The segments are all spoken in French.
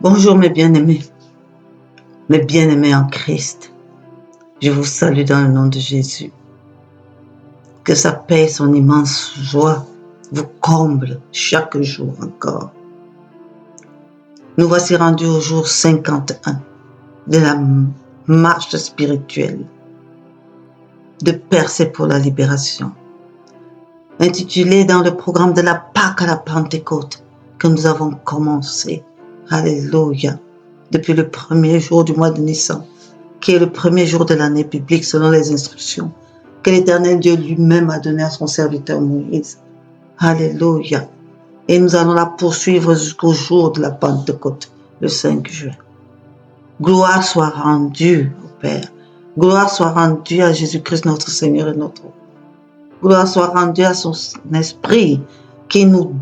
Bonjour mes bien-aimés en Christ. Je vous salue dans le nom de Jésus. Que sa paix et son immense joie vous comblent chaque jour encore. Nous voici rendus au jour 51 de la marche spirituelle de percée pour la libération, intitulée dans le programme de la Pâque à la Pentecôte que nous avons commencé. Alléluia. Depuis le premier jour du mois de Nissan, qui est le premier jour de l'année biblique selon les instructions que l'Éternel Dieu lui-même a donné à son serviteur Moïse. Alléluia. Et nous allons la poursuivre jusqu'au jour de la Pentecôte, le 5 juin. Gloire soit rendue au Père. Gloire soit rendue à Jésus-Christ notre Seigneur et notre Roi. Gloire soit rendue à son esprit qui nous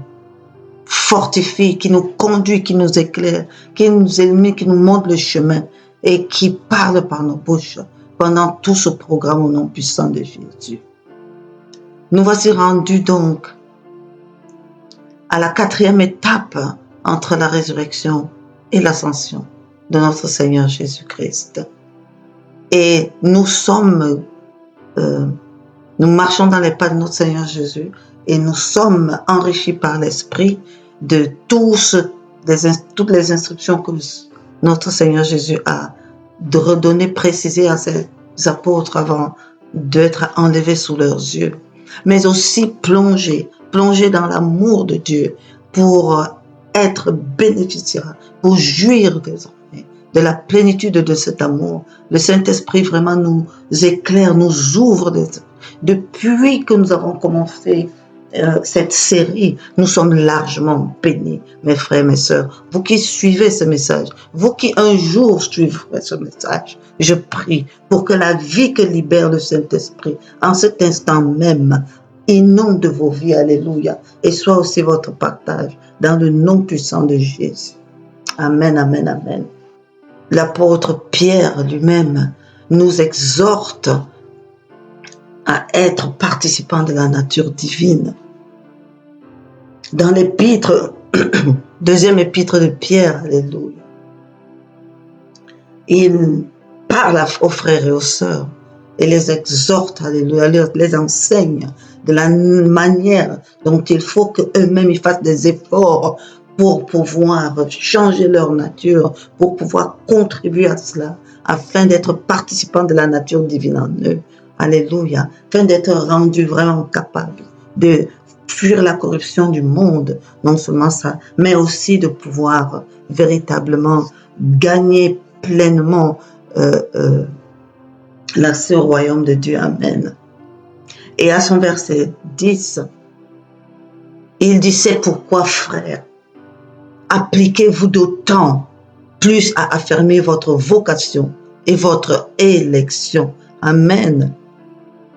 fortifie, qui nous conduit, qui nous éclaire, qui nous illumine, qui nous montre le chemin et qui parle par nos bouches pendant tout ce programme au nom puissant de Jésus. Nous voici rendus donc à la 4e étape entre la résurrection et l'ascension de notre Seigneur Jésus-Christ. Et nous marchons dans les pas de notre Seigneur Jésus et nous sommes enrichis par l'Esprit de toutes les instructions que notre Seigneur Jésus a redonnées, précisées à ses apôtres avant d'être enlevés sous leurs yeux, mais aussi plonger dans l'amour de Dieu pour être bénéficiaire, pour jouir désormais de la plénitude de cet amour. Le Saint-Esprit vraiment nous éclaire, nous ouvre. Depuis que nous avons commencé cette série, nous sommes largement bénis, mes frères, mes sœurs. Vous qui suivez ce message, vous qui un jour suivrez ce message, je prie pour que la vie que libère le Saint-Esprit, en cet instant même, inonde vos vies, alléluia, et soit aussi votre partage dans le nom puissant de Jésus. Amen, amen, amen. L'apôtre Pierre lui-même nous exhorte à être participants de la nature divine. Dans l'épître, deuxième épître de Pierre, alléluia, il parle aux frères et aux sœurs et les exhorte, alléluia, les enseigne de la manière dont il faut qu'eux-mêmes ils fassent des efforts pour pouvoir changer leur nature, pour pouvoir contribuer à cela, afin d'être participants de la nature divine en eux. Alléluia, afin d'être rendus vraiment capables de fuir la corruption du monde, non seulement ça, mais aussi de pouvoir véritablement gagner pleinement l'accès au royaume de Dieu. Amen. Et à son verset 10, il dit, c'est pourquoi, frères, appliquez-vous d'autant plus à affirmer votre vocation et votre élection. Amen.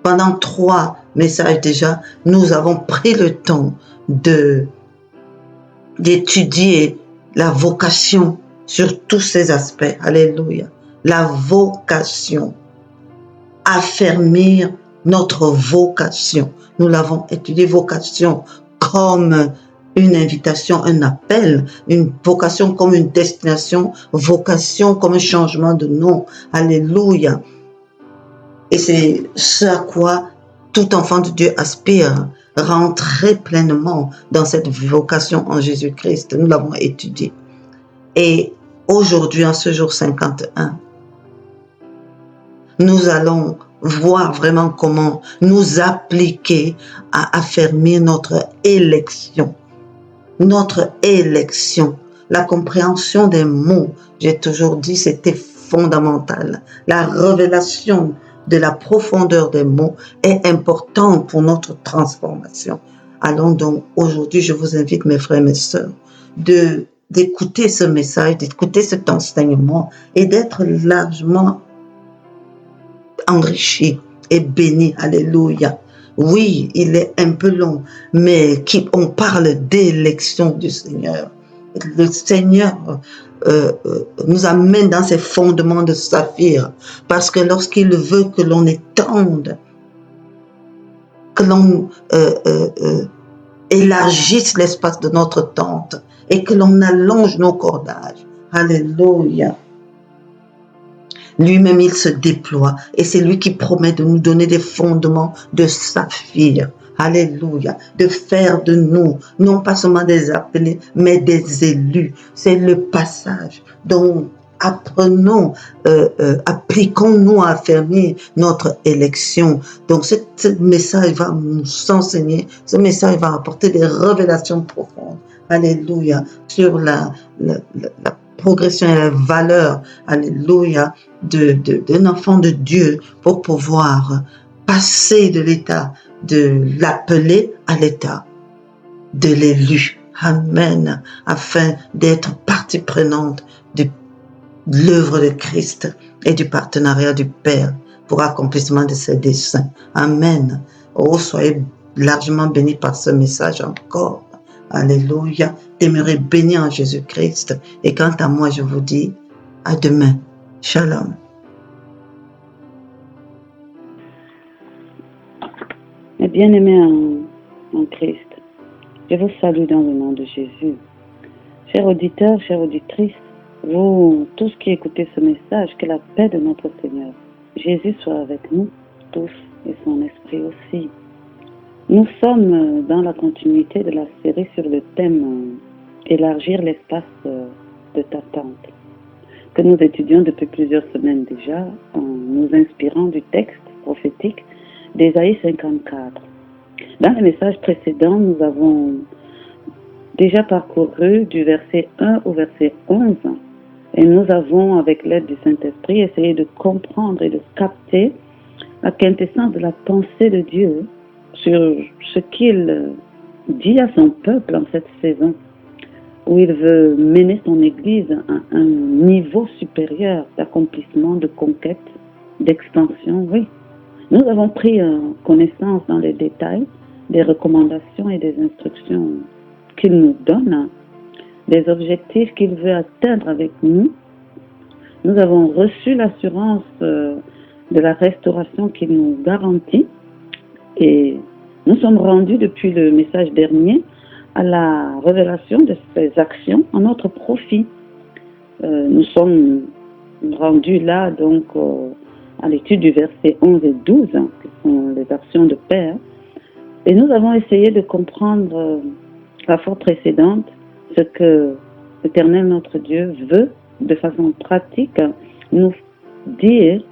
Pendant 3 messages déjà, nous avons pris le temps d'étudier la vocation sur tous ses aspects. Alléluia. La vocation. Affermir notre vocation. Nous l'avons étudié, vocation comme une invitation, un appel, une vocation comme une destination, vocation comme un changement de nom. Alléluia. Et c'est ce à quoi tout enfant de Dieu aspire, rentrer pleinement dans cette vocation en Jésus-Christ. Nous l'avons étudié. Et aujourd'hui, en ce jour 51, nous allons voir vraiment comment nous appliquer à affermir notre élection. Notre élection. La compréhension des mots, j'ai toujours dit, c'était fondamental. La révélation de la profondeur des mots est importante pour notre transformation. Allons donc, aujourd'hui, je vous invite, mes frères et mes sœurs, d'écouter ce message, d'écouter cet enseignement et d'être largement enrichi et béni. Alléluia. Oui, il est un peu long, mais on parle d'élection du Seigneur. Le Seigneur nous amène dans ses fondements de saphir, parce que lorsqu'il veut que l'on étende, que l'on élargisse l'espace de notre tente et que l'on allonge nos cordages, Alléluia. Lui-même, il se déploie et c'est lui qui promet de nous donner des fondements de saphir. Alléluia. De faire de nous, non pas seulement des appelés, mais des élus. C'est le passage dont apprenons, appliquons-nous à affermir notre élection. Donc, ce message va nous enseigner, ce message va apporter des révélations profondes. Alléluia. Sur la progression et la valeur, alléluia, d'un enfant de Dieu pour pouvoir passer de l'état de l'appelé à l'état de l'élu. Amen. Afin d'être partie prenante de l'œuvre de Christ et du partenariat du Père pour accomplissement de ses desseins. Amen. Oh, soyez largement bénis par ce message encore. Alléluia. Demeurez bénis en Jésus-Christ. Et quant à moi, je vous dis à demain. Shalom. Mes bien-aimés en Christ, je vous salue dans le nom de Jésus. Chers auditeurs, chères auditrices, vous tous qui écoutez ce message, que la paix de notre Seigneur Jésus soit avec nous tous et son esprit aussi. Nous sommes dans la continuité de la série sur le thème élargir l'espace de ta tente, que nous étudions depuis plusieurs semaines déjà en nous inspirant du texte prophétique d'Ésaïe 54. Dans le message précédent, nous avons déjà parcouru du verset 1 au verset 11 et nous avons, avec l'aide du Saint-Esprit, essayé de comprendre et de capter la quintessence de la pensée de Dieu sur ce qu'il dit à son peuple en cette saison, où il veut mener son Église à un niveau supérieur d'accomplissement, de conquête, d'expansion. Oui, nous avons pris connaissance dans les détails des recommandations et des instructions qu'il nous donne, des objectifs qu'il veut atteindre avec nous. Nous avons reçu l'assurance de la restauration qu'il nous garantit et nous sommes rendus depuis le message dernier à la révélation de ses actions en notre profit. Nous sommes rendus là donc à l'étude du verset 11 et 12, qui sont les actions de paix. Et nous avons essayé de comprendre la fois précédente ce que l'Éternel notre Dieu veut de façon pratique nous dire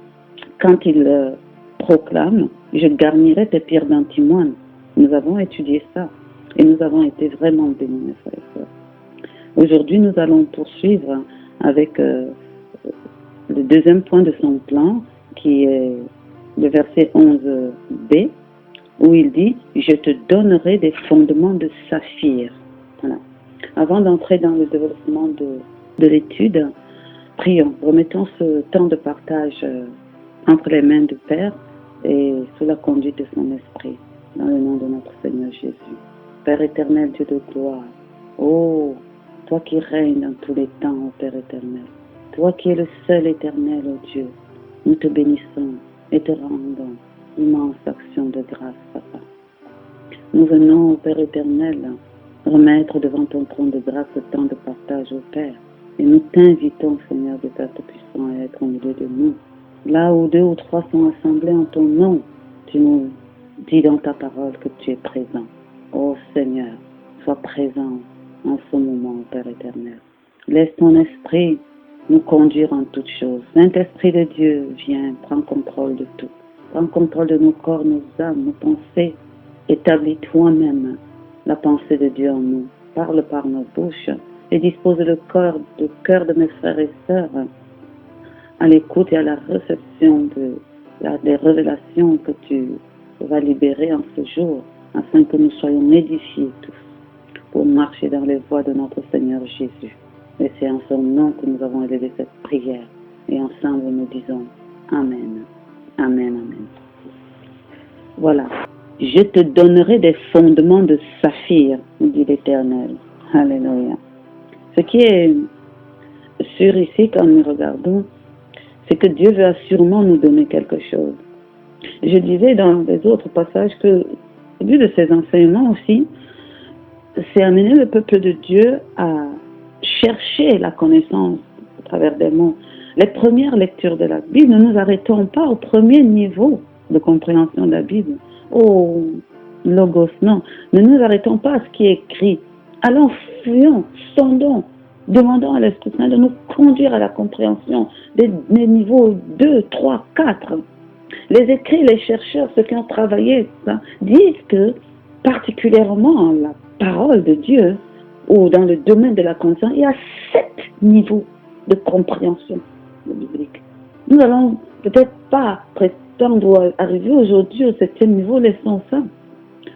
quand il proclame « Je garnirai tes pierres d'antimoine ». Nous avons étudié ça et nous avons été vraiment bénis, mes frères et sœurs. Aujourd'hui, nous allons poursuivre avec le deuxième point de son plan, qui est le verset 11b, où il dit « Je te donnerai des fondements de saphir ». Voilà. Avant d'entrer dans le développement de l'étude, prions, remettons ce temps de partage entre les mains du Père et sous la conduite de son esprit, dans le nom de notre Seigneur Jésus. Père éternel, Dieu de gloire, oh, toi qui règnes dans tous les temps, ô Père éternel, toi qui es le seul éternel, ô Dieu, nous te bénissons et te rendons immense action de grâce, Papa. Nous venons, ô Père éternel, remettre devant ton trône de grâce ce temps de partage, ô Père, et nous t'invitons, Seigneur de Père Tout-Puissant, à être au milieu de nous. Là où 2 ou 3 sont assemblés en ton nom, tu nous dis dans ta parole que tu es présent. Ô Seigneur, sois présent en ce moment, Père éternel. Laisse ton esprit nous conduire en toutes choses. Saint-Esprit de Dieu, viens, prends contrôle de tout. Prends contrôle de nos corps, nos âmes, nos pensées. Établis toi-même la pensée de Dieu en nous. Parle par nos bouches et dispose le cœur de mes frères et sœurs à l'écoute et à la réception des révélations que tu vas libérer en ce jour, afin que nous soyons édifiés tous pour marcher dans les voies de notre Seigneur Jésus. Et c'est en son nom que nous avons élevé cette prière. Et ensemble nous disons Amen, Amen, Amen. Voilà. Je te donnerai des fondements de saphir, nous dit l'Éternel. Alléluia. Ce qui est sûr ici, quand nous regardons, c'est que Dieu veut assurément nous donner quelque chose. Je disais dans les autres passages que, au but de ces enseignements aussi, c'est amener le peuple de Dieu à chercher la connaissance travers des mots. Les premières lectures de la Bible, ne nous arrêtons pas au premier niveau de compréhension de la Bible. Oh, logos, non. Ne nous arrêtons pas à ce qui est écrit. Allons, fuyons, sondons, demandons à l'Esprit Saint de nous conduire à la compréhension des niveaux 2, 3, 4. Les écrits, les chercheurs, ceux qui ont travaillé, ça, disent que particulièrement la parole de Dieu ou dans le domaine de la conscience, il y a 7 niveaux de compréhension biblique. Nous n'allons peut-être pas prétendre arriver aujourd'hui au 7e niveau, laissons ça.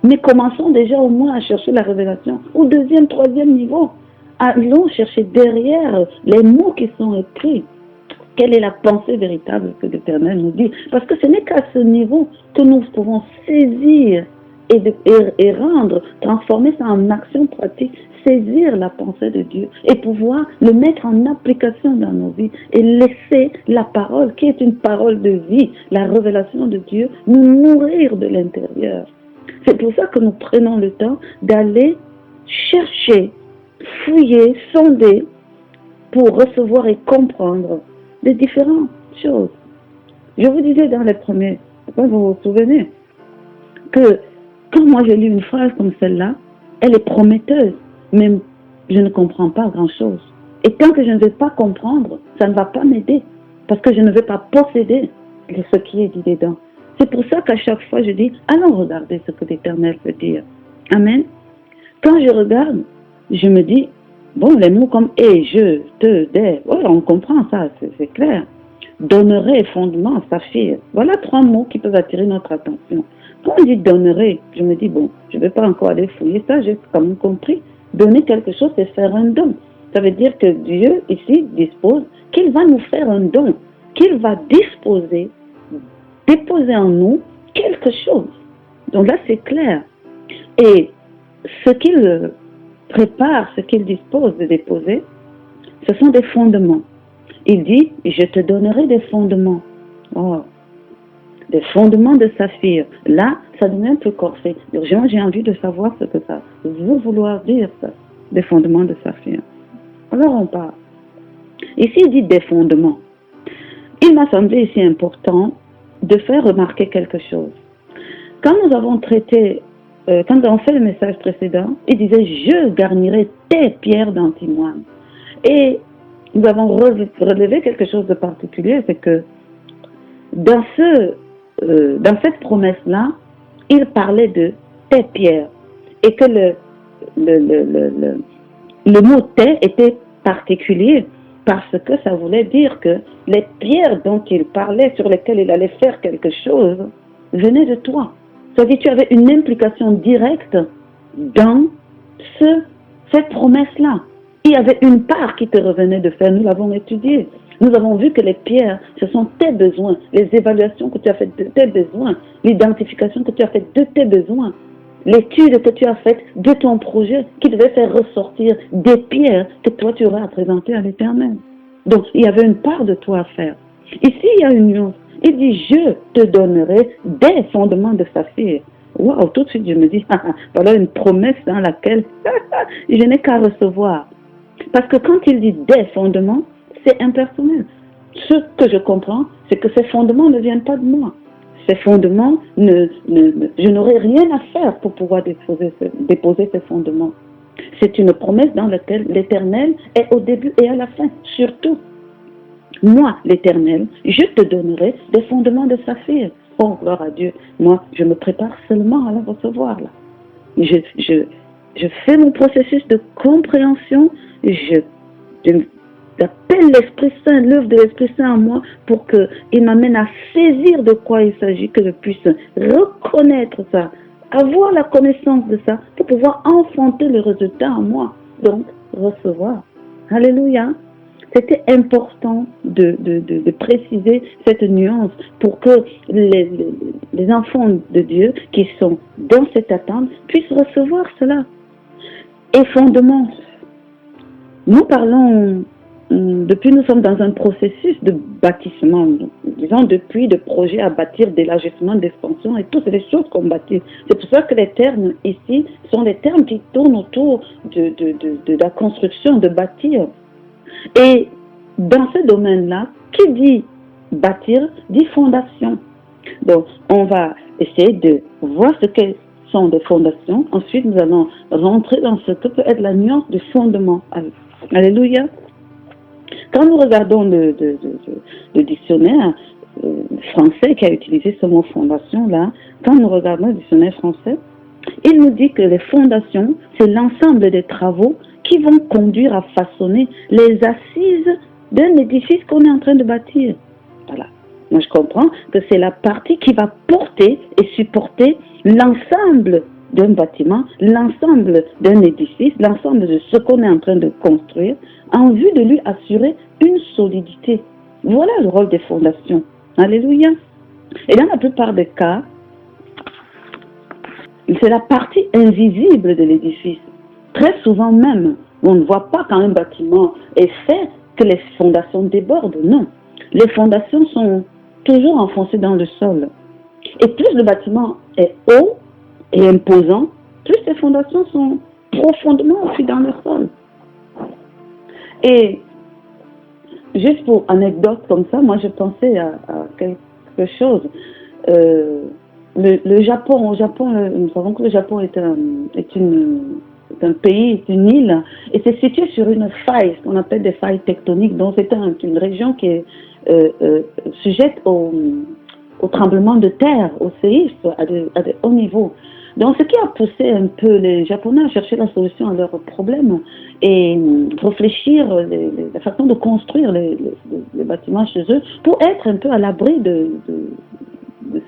Mais commençons déjà au moins à chercher la révélation. Au 2e, 3e niveau, allons chercher derrière les mots qui sont écrits. Quelle est la pensée véritable que l'Éternel nous dit? Parce que ce n'est qu'à ce niveau que nous pouvons saisir et rendre, transformer ça en action pratique, saisir la pensée de Dieu et pouvoir le mettre en application dans nos vies et laisser la parole, qui est une parole de vie, la révélation de Dieu, nous nourrir de l'intérieur. C'est pour ça que nous prenons le temps d'aller chercher, fouiller, sonder pour recevoir et comprendre des différentes choses. Je vous disais dans les premiers, vous vous souvenez, que quand moi j'ai lu une phrase comme celle-là, elle est prometteuse, mais je ne comprends pas grand-chose. Et tant que je ne vais pas comprendre, ça ne va pas m'aider, parce que je ne vais pas posséder ce qui est dit dedans. C'est pour ça qu'à chaque fois je dis, allons regarder ce que l'Éternel veut dire. Amen. Quand je regarde, je me dis, bon, les mots comme et, je, te, des, voilà, on comprend ça, c'est clair. Donnerai, fondement, saphir. Voilà 3 mots qui peuvent attirer notre attention. Quand on dit donnerai, je me dis, bon, je ne vais pas encore aller fouiller ça, j'ai quand même compris. Donner quelque chose, c'est faire un don. Ça veut dire que Dieu, ici, dispose, qu'il va nous faire un don, qu'il va disposer, déposer en nous quelque chose. Donc là, c'est clair. Et ce qu'il prépare, ce qu'il dispose de déposer, ce sont des fondements. Il dit, je te donnerai des fondements. Oh, des fondements de saphir. Là, ça devient un peu corsé. Urgent, j'ai envie de savoir ce que ça veut vouloir dire, ça. Des fondements de saphir. Alors on parle. Ici, il dit des fondements. Il m'a semblé ici important de faire remarquer quelque chose. Quand nous avons traité, quand nous avons fait le message précédent, il disait, je garnirai tes pierres d'antimoine. Et nous avons relevé quelque chose de particulier, c'est que dans cette promesse-là, il parlait de tes pierres. Et que le mot tes était particulier parce que ça voulait dire que les pierres dont il parlait, sur lesquelles il allait faire quelque chose, venaient de toi. Ça veut dire que tu avais une implication directe dans cette promesse-là. Il y avait une part qui te revenait de faire, nous l'avons étudié. Nous avons vu que les pierres, ce sont tes besoins, les évaluations que tu as faites de tes besoins, l'identification que tu as faite de tes besoins, l'étude que tu as faite de ton projet qui devait faire ressortir des pierres que toi tu aurais à présenter à l'Éternel. Donc, il y avait une part de toi à faire. Ici, il y a une nuance. Il dit, je te donnerai des fondements de saphir. Waouh, tout de suite, je me dis, voilà une promesse dans laquelle je n'ai qu'à recevoir. Parce que quand il dit des fondements, c'est impersonnel. Ce que je comprends, c'est que ces fondements ne viennent pas de moi. Ces fondements, je n'aurai rien à faire pour pouvoir déposer ces fondements. C'est une promesse dans laquelle l'Éternel est au début et à la fin. Surtout, moi, l'Éternel, je te donnerai des fondements de saphir. Oh, gloire à Dieu. Moi, je me prépare seulement à la recevoir. Là. Je fais mon processus de compréhension. J'appelle l'Esprit Saint, l'œuvre de l'Esprit Saint en moi pour qu'il m'amène à saisir de quoi il s'agit, que je puisse reconnaître ça, avoir la connaissance de ça pour pouvoir enfanter le résultat en moi, donc recevoir. Alléluia. C'était important de préciser cette nuance pour que les enfants de Dieu qui sont dans cette attente puissent recevoir cela. Et fondement, nous parlons, depuis nous sommes dans un processus de bâtissement, disons depuis de projets à bâtir, d'élargissement, d'expansion et toutes les choses qu'on bâtit. C'est pour ça que les termes ici sont les termes qui tournent autour de la construction, de bâtir. Et dans ce domaine-là, qui dit bâtir, dit fondation. Donc, on va essayer de voir ce que sont des fondations. Ensuite, nous allons rentrer dans ce que peut être la nuance du fondement. Alléluia. Quand nous regardons le dictionnaire français qui a utilisé ce mot fondation-là, quand nous regardons le dictionnaire français, il nous dit que les fondations, c'est l'ensemble des travaux qui vont conduire à façonner les assises d'un édifice qu'on est en train de bâtir. Voilà. Moi, je comprends que c'est la partie qui va porter et supporter l'ensemble d'un bâtiment, l'ensemble d'un édifice, l'ensemble de ce qu'on est en train de construire, en vue de lui assurer une solidité. Voilà le rôle des fondations. Alléluia. Et dans la plupart des cas, c'est la partie invisible de l'édifice. Très souvent même, on ne voit pas quand un bâtiment est fait que les fondations débordent. Non. Les fondations sont toujours enfoncées dans le sol. Et plus le bâtiment est haut et imposant, plus les fondations sont profondément enfuies dans le sol. Et juste pour anecdote comme ça, moi je pensais à quelque chose. Le Japon, au Japon, nous savons que le Japon est un pays, est une île, et c'est situé sur une faille, ce qu'on appelle des failles tectoniques. Donc c'est une région qui est sujette au tremblement de terre, au séisme, à des hauts niveaux. Donc ce qui a poussé un peu les Japonais à chercher la solution à leurs problèmes et réfléchir la façon de construire les bâtiments chez eux pour être un peu à l'abri de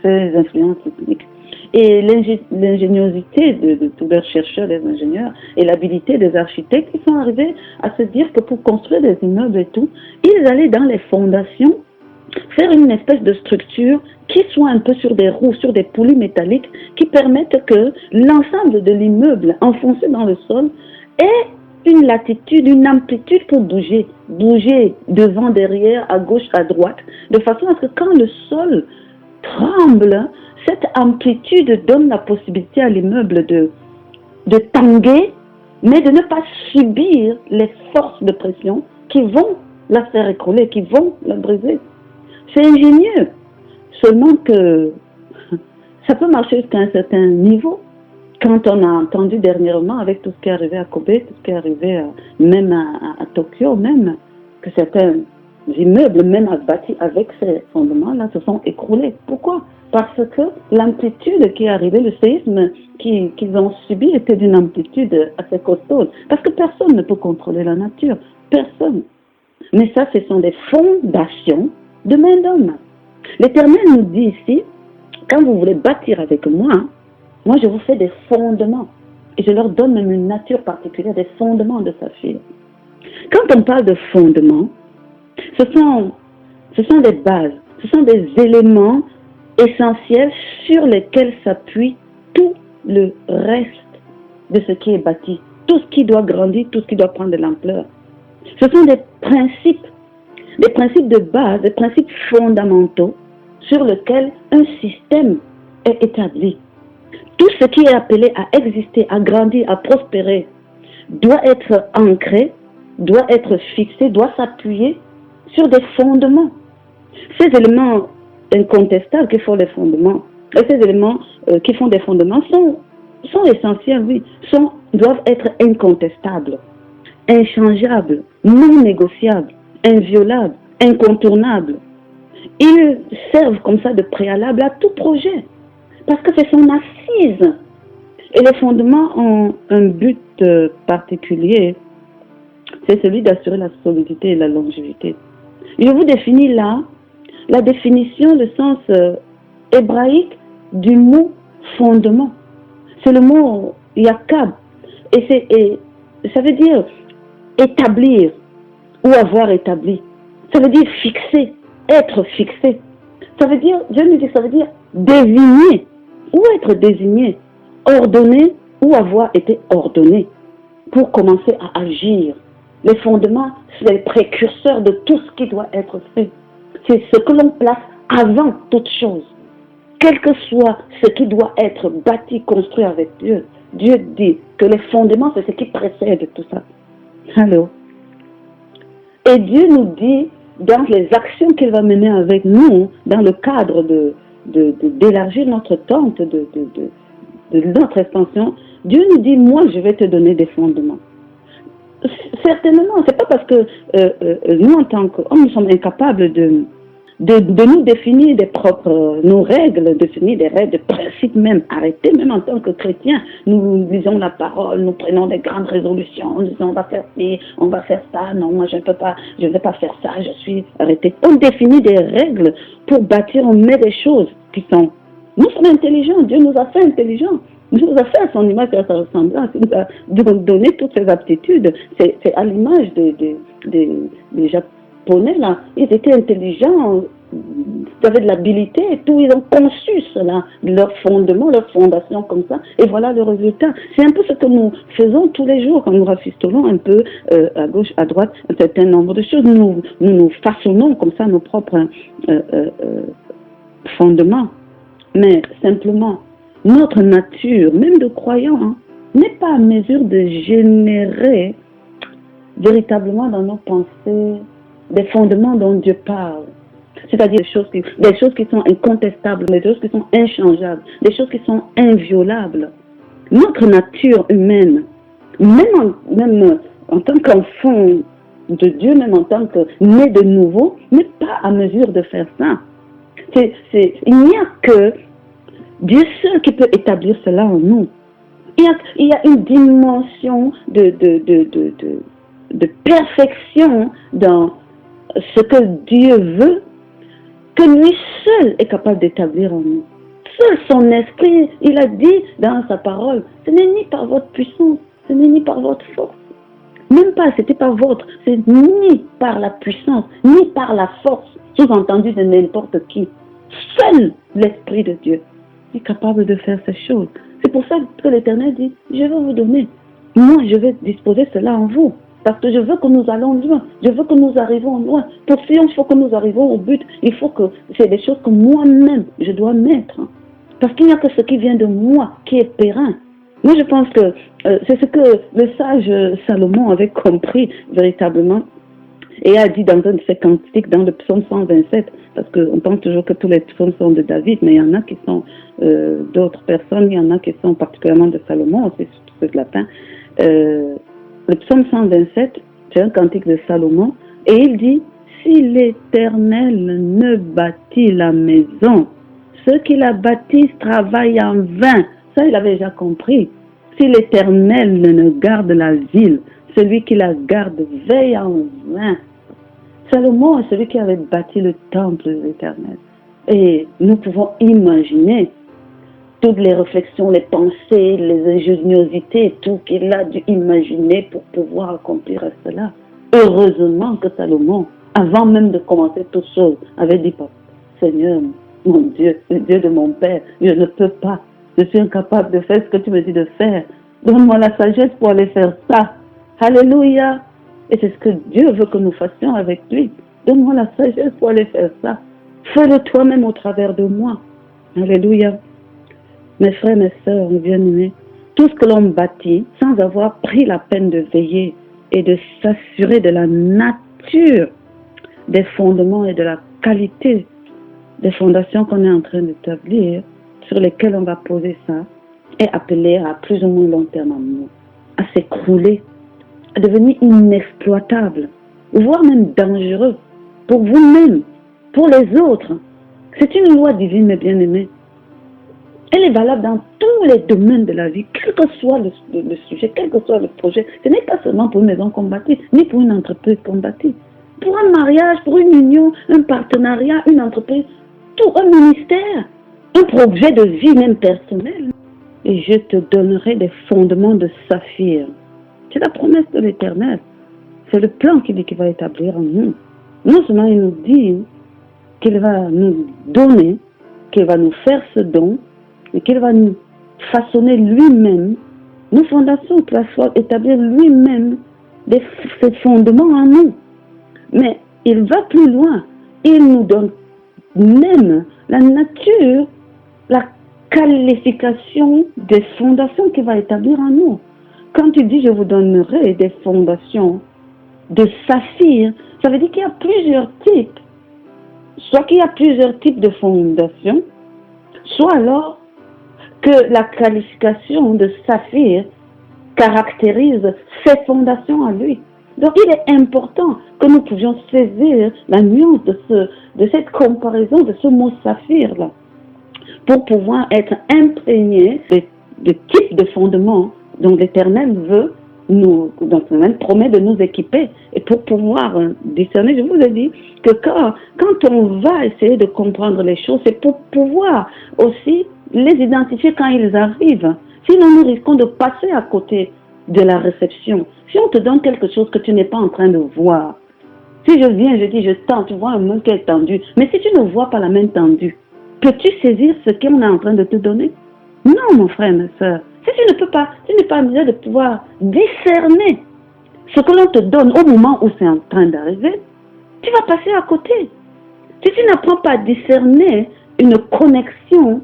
ces influences techniques. Et l'ingéniosité de tous leurs chercheurs, les ingénieurs, et l'habilité des architectes, ils sont arrivés à se dire que pour construire des immeubles et tout, ils allaient dans les fondations faire une espèce de structure qui soit un peu sur des roues, sur des poulies métalliques, qui permettent que l'ensemble de l'immeuble enfoncé dans le sol ait une latitude, une amplitude pour bouger devant, derrière, à gauche, à droite, de façon à ce que quand le sol tremble, cette amplitude donne la possibilité à l'immeuble de tanguer, mais de ne pas subir les forces de pression qui vont la faire écrouler, qui vont la briser. C'est ingénieux, seulement que ça peut marcher jusqu'à un certain niveau. Quand on a entendu dernièrement, avec tout ce qui est arrivé à Kobe, tout ce qui est arrivé même à Tokyo, même, que certains immeubles, même bâtis avec ces fondements-là, se sont écroulés. Pourquoi? Parce que l'amplitude qui est arrivée, le séisme qu'ils ont subi était d'une amplitude assez costaud. Parce que personne ne peut contrôler la nature. Personne. Mais ça, ce sont des fondations de main d'homme. L'Éternel nous dit ici, quand vous voulez bâtir avec moi, moi je vous fais des fondements. Et je leur donne même une nature particulière, des fondements de saphir. Quand on parle de fondements, ce sont des bases, ce sont des éléments essentiels sur lesquels s'appuie tout le reste de ce qui est bâti, tout ce qui doit grandir, tout ce qui doit prendre de l'ampleur. Ce sont des principes de base, des principes fondamentaux sur lesquels un système est établi. Tout ce qui est appelé à exister, à grandir, à prospérer, doit être ancré, doit être fixé, doit s'appuyer sur des fondements. Ces éléments incontestables qui font les fondements, et ces éléments qui font des fondements sont essentiels, oui, doivent être incontestables, inchangeables, non négociables, inviolables, incontournables. Ils servent comme ça de préalable à tout projet, parce que c'est son assise. Et les fondements ont un but particulier, c'est celui d'assurer la solidité et la longévité. Je vous définis là la définition, le sens hébraïque du mot fondement. C'est le mot yakab. Et ça veut dire établir ou avoir établi. Ça veut dire fixer, être fixé. Ça veut dire, Dieu nous dit, ça veut dire désigner ou être désigné, ordonner ou avoir été ordonné pour commencer à agir. Les fondements, c'est les précurseurs de tout ce qui doit être fait. C'est ce que l'on place avant toute chose. Quel que soit ce qui doit être bâti, construit avec Dieu, Dieu dit que les fondements, c'est ce qui précède tout ça. Allô? Et Dieu nous dit, dans les actions qu'il va mener avec nous, dans le cadre d'élargir notre tente, de notre expansion, Dieu nous dit, moi, je vais te donner des fondements. Certainement, c'est pas parce que nous, en tant qu'hommes, nous sommes incapables de nous définir nos règles, définir des règles, des principes même, arrêter, même en tant que chrétiens, nous lisons la parole, nous prenons des grandes résolutions, nous disons on va faire ci, on va faire ça, non, moi je ne vais pas faire ça, je suis arrêté. On définit des règles pour bâtir, on met des choses qui sont... Nous sommes intelligents, Dieu nous a fait intelligents. Dieu nous a fait à son image et à sa ressemblance. Il nous a donné toutes ces aptitudes. C'est à l'image des Japonais, là. Ils étaient intelligents, ils avaient de l'habilité et tout. Ils ont conçu cela, leur fondement, leur fondation comme ça. Et voilà le résultat. C'est un peu ce que nous faisons tous les jours quand nous rafistolons un peu à gauche, à droite, un certain nombre de choses. Nous façonnons comme ça nos propres fondements. Mais simplement, notre nature, même de croyants, hein, n'est pas à mesure de générer véritablement dans nos pensées des fondements dont Dieu parle. C'est-à-dire des choses qui sont incontestables, des choses qui sont inchangeables, des choses qui sont inviolables. Notre nature humaine, même en tant qu'enfant de Dieu, même en tant que né de nouveau, n'est pas à mesure de faire ça. Il n'y a que Dieu seul qui peut établir cela en nous. Il y a une dimension de perfection dans ce que Dieu veut, que lui seul est capable d'établir en nous. Seul son esprit, il a dit dans sa parole, ce n'est ni par votre puissance, ce n'est ni par votre force. Même pas, c'était pas votre, c'est ni par la puissance, ni par la force, sous-entendu de n'importe qui. Seul l'Esprit de Dieu est capable de faire ces choses. C'est pour ça que l'Éternel dit, je vais vous donner. Moi, je vais disposer cela en vous. Parce que je veux que nous allons loin. Je veux que nous arrivons loin. Pour ça, il faut que nous arrivons au but. Il faut que c'est des choses que moi-même, je dois mettre. Parce qu'il n'y a que ce qui vient de moi qui est périn. Moi, je pense que c'est ce que le sage Salomon avait compris véritablement. Et a dit dans un de ses cantiques, dans le psaume 127, parce qu'on pense toujours que tous les psaumes sont de David, mais il y en a qui sont d'autres personnes, il y en a qui sont particulièrement de Salomon, c'est ceux de Lapin. Le psaume 127, c'est un cantique de Salomon, et il dit, si l'Éternel ne bâtit la maison, ceux qui la bâtissent travaillent en vain. Ça, il avait déjà compris. Si l'Éternel ne garde la ville, celui qui la garde veille en vain. Salomon est celui qui avait bâti le temple de l'Éternel. Et nous pouvons imaginer toutes les réflexions, les pensées, les ingéniosités, tout qu'il a dû imaginer pour pouvoir accomplir cela. Heureusement que Salomon, avant même de commencer toute chose, avait dit, Seigneur, mon Dieu, le Dieu de mon Père, je ne peux pas. Je suis incapable de faire ce que tu me dis de faire. Donne-moi la sagesse pour aller faire ça. Alléluia. Et c'est ce que Dieu veut que nous fassions avec lui. Donne-moi la sagesse pour aller faire ça. Fais-le toi-même au travers de moi. Alléluia. Mes frères, mes sœurs, bien-aimés, tout ce que l'on bâtit sans avoir pris la peine de veiller et de s'assurer de la nature des fondements et de la qualité des fondations qu'on est en train d'établir, sur lesquelles on va poser ça, est appelé à plus ou moins long terme à s'écrouler, à devenir inexploitable, voire même dangereux pour vous-même, pour les autres. C'est une loi divine, mes bien-aimés. Elle est valable dans tous les domaines de la vie, quel que soit le sujet, quel que soit le projet. Ce n'est pas seulement pour une maison qu'on bâtit, ni pour une entreprise qu'on bâtit. Pour un mariage, pour une union, un partenariat, une entreprise, tout, un ministère, un projet de vie même personnel. Et je te donnerai des fondements de saphir. C'est la promesse de l'Éternel. C'est le plan qu'il dit qu'il va établir en nous. Non seulement il nous dit qu'il va nous donner, qu'il va nous faire ce don, et qu'il va nous façonner lui-même nos fondations, qu'il va établir lui-même ces fondements en nous. Mais il va plus loin. Il nous donne même la nature, la qualification des fondations qu'il va établir en nous. Quand il dit « je vous donnerai des fondations de saphir », Ça veut dire qu'il y a plusieurs types. Soit qu'il y a plusieurs types de fondations, soit alors que la qualification de saphir caractérise ses fondations à lui. Donc il est important que nous pouvions saisir la nuance de cette comparaison, de ce mot saphir-là, pour pouvoir être imprégné de types de fondements dont l'Éternel promet de nous équiper. Et pour pouvoir discerner, je vous ai dit que quand on va essayer de comprendre les choses, c'est pour pouvoir aussi les identifier quand ils arrivent. Sinon, nous risquons de passer à côté de la réception. Si on te donne quelque chose que tu n'es pas en train de voir, si je viens, je dis, je tends, tu vois un main qui est tendu, mais si tu ne vois pas la main tendue, peux-tu saisir ce qu'on est en train de te donner? Non, mon frère, ma soeur. Si tu ne peux pas, tu n'es pas en mesure de pouvoir discerner ce que l'on te donne au moment où c'est en train d'arriver, tu vas passer à côté. Si tu n'apprends pas à discerner une connexion,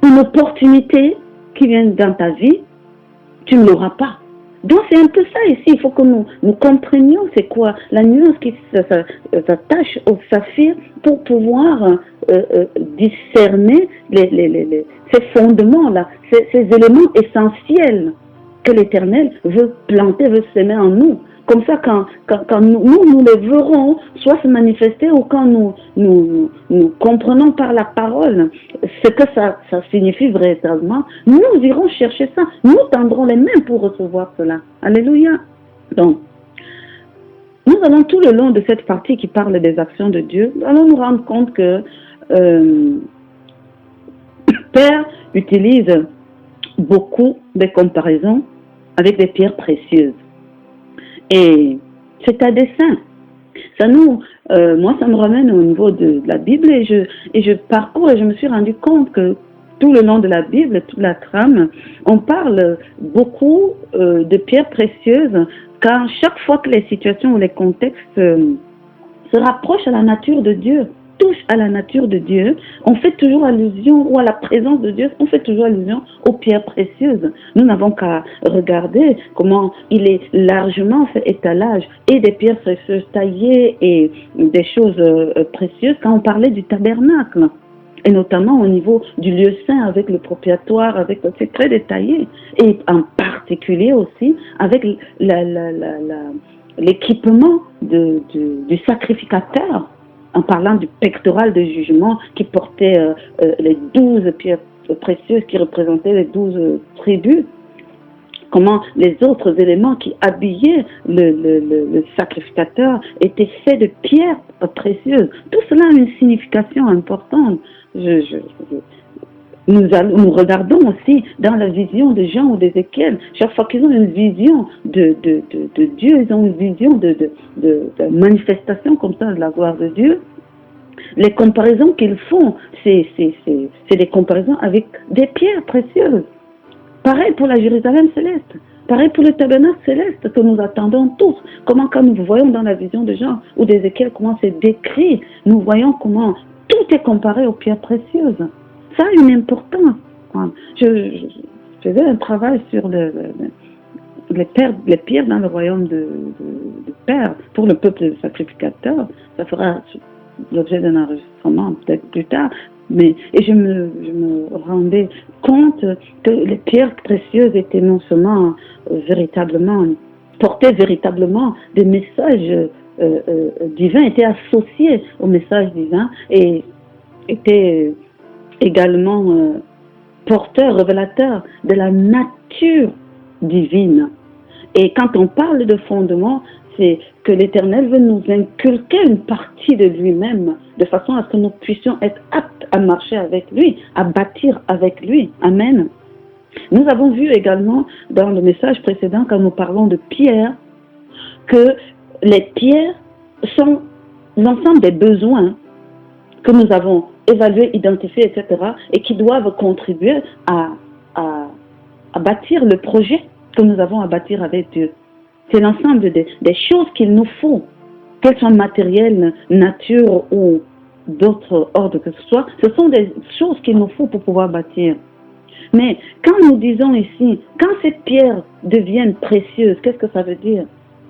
une opportunité qui vient dans ta vie, tu ne l'auras pas. Donc c'est un peu ça ici, il faut que nous comprenions c'est quoi la nuance qui s'attache au saphir pour pouvoir discerner ces fondements-là, ces éléments essentiels que l'Éternel veut planter, veut s'aimer en nous. Comme ça, quand nous les verrons soit se manifester ou quand nous comprenons par la parole ce que ça signifie véritablement, nous irons chercher ça. Nous tendrons les mains pour recevoir cela. Alléluia. Donc, nous allons tout le long de cette partie qui parle des actions de Dieu, nous allons nous rendre compte que Père utilise beaucoup de comparaisons avec des pierres précieuses. Et c'est à dessein. Moi, ça me ramène au niveau de la Bible et je parcours et je me suis rendu compte que tout le long de la Bible, toute la trame, on parle beaucoup de pierres précieuses, car chaque fois que les situations ou les contextes se rapprochent à la nature de Dieu, touchent à la nature de Dieu, on fait toujours allusion, ou à la présence de Dieu, on fait toujours allusion aux pierres précieuses. Nous n'avons qu'à regarder comment il est largement fait étalage et des pierres précieuses taillées et des choses précieuses quand on parlait du tabernacle. Et notamment au niveau du lieu saint avec le propitiatoire, c'est très détaillé. Et en particulier aussi avec l'équipement du sacrificateur, en parlant du pectoral de jugement qui portait les 12 pierres précieuses qui représentaient les 12 tribus. Comment les autres éléments qui habillaient le sacrificateur étaient faits de pierres précieuses. Tout cela a une signification importante. Nous regardons aussi dans la vision de Jean ou d'Ézéchiel. Chaque fois qu'ils ont une vision de Dieu, ils ont une vision de manifestation comme ça de la gloire de Dieu. Les comparaisons qu'ils font, c'est des comparaisons avec des pierres précieuses. Pareil pour la Jérusalem céleste. Pareil pour le tabernacle céleste que nous attendons tous. Comment quand nous voyons dans la vision de Jean ou d'Ézéchiel comment c'est décrit, nous voyons comment tout est comparé aux pierres précieuses. Ça a une importance. Je faisais un travail sur les pierres dans le royaume de Père pour le peuple sacrificateur. Ça fera l'objet d'un enregistrement peut-être plus tard. Et je me rendais compte que les pierres précieuses étaient non seulement portaient véritablement des messages divins, étaient associés aux messages divins et étaient également porteurs, révélateurs de la nature divine. Et quand on parle de fondement, c'est que l'Éternel veut nous inculquer une partie de lui-même, de façon à ce que nous puissions être aptes à marcher avec lui, à bâtir avec lui. Amen. Nous avons vu également dans le message précédent, quand nous parlons de pierres, que les pierres sont l'ensemble des besoins que nous avons évalués, identifiés, etc., et qui doivent contribuer à bâtir le projet que nous avons à bâtir avec Dieu. C'est l'ensemble des choses qu'il nous faut, qu'elles soient matérielles, nature ou d'autres ordres que ce soit. Ce sont des choses qu'il nous faut pour pouvoir bâtir. Mais quand nous disons ici, quand ces pierres deviennent précieuses, qu'est-ce que ça veut dire?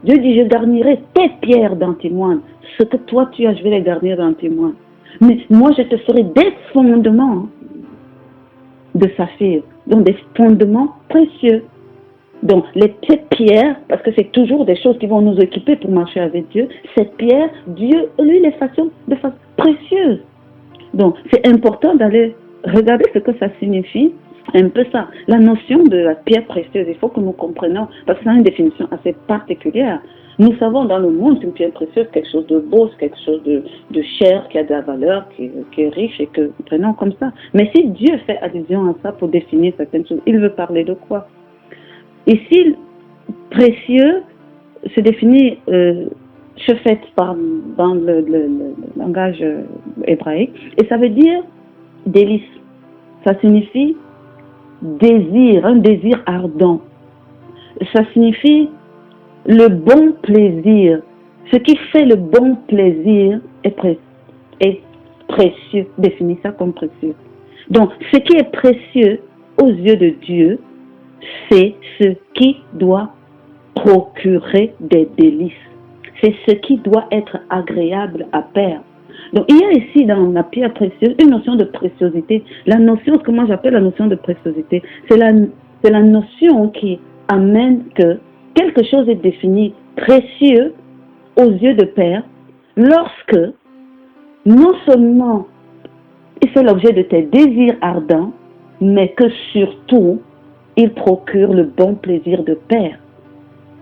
Dieu dit, je garnirai tes pierres d'antimoine. Ce que toi tu as, je vais les garnir d'antimoine. Mais moi, je te ferai des fondements de saphir, donc des fondements précieux. Donc, cette pierre, parce que c'est toujours des choses qui vont nous équiper pour marcher avec Dieu, cette pierre, Dieu, lui, les façon de façon précieuse. Donc, c'est important d'aller regarder ce que ça signifie, un peu ça. La notion de la pierre précieuse, il faut que nous comprenions, parce que c'est une définition assez particulière. Nous savons dans le monde qu'une pierre précieuse, quelque chose de beau, c'est quelque chose de cher, qui a de la valeur, qui est riche et que nous prenons comme ça. Mais si Dieu fait allusion à ça pour définir certaines choses, il veut parler de quoi? Ici, précieux se définit chefet dans le langage hébraïque, et ça veut dire délice. Ça signifie désir, un désir ardent. Ça signifie le bon plaisir. Ce qui fait le bon plaisir est précieux. Définit ça comme précieux. Donc, ce qui est précieux aux yeux de Dieu, c'est ce qui doit procurer des délices. C'est ce qui doit être agréable à faire. Donc, il y a ici dans la pierre précieuse une notion de préciosité. La notion, ce que moi j'appelle la notion de préciosité, c'est la notion qui amène que quelque chose est défini précieux aux yeux de Père lorsque non seulement il fait l'objet de tes désirs ardents, mais que surtout il procure le bon plaisir de Père.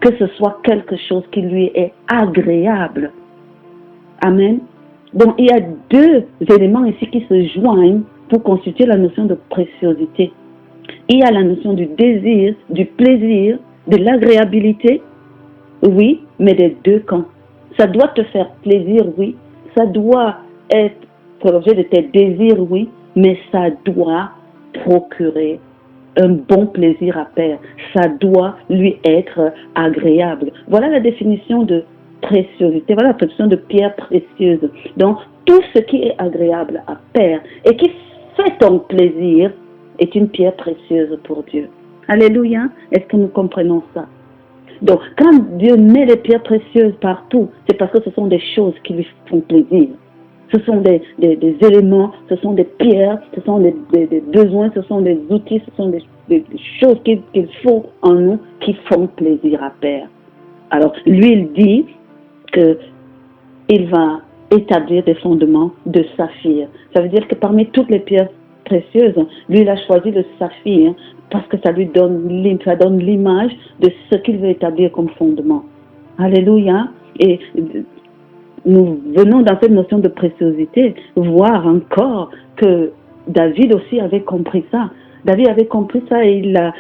Que ce soit quelque chose qui lui est agréable. Amen. Donc, il y a deux éléments ici qui se joignent pour constituer la notion de préciosité. Il y a la notion du désir, du plaisir, de l'agréabilité, oui, mais des deux camps. Ça doit te faire plaisir, oui. Ça doit être pour l'objet de tes désirs, oui, mais ça doit procurer un bon plaisir à faire. Ça doit lui être agréable. Voilà la définition de préciosité. Voilà la définition de pierre précieuse. Donc, tout ce qui est agréable à faire et qui fait ton plaisir est une pierre précieuse pour Dieu. Alléluia. Est-ce que nous comprenons ça? Donc, quand Dieu met les pierres précieuses partout, c'est parce que ce sont des choses qui lui font plaisir. Ce sont des éléments, ce sont des pierres, ce sont des besoins, ce sont des outils, ce sont des choses qu'il faut en nous qui font plaisir à faire. Alors, lui, il dit qu'il va établir des fondements de saphir. Ça veut dire que parmi toutes les pierres précieuses, lui, il a choisi le saphir parce que ça donne l'image de ce qu'il veut établir comme fondement. Alléluia. Et nous venons dans cette notion de préciosité voir encore que David aussi avait compris ça. David avait compris ça et il l'a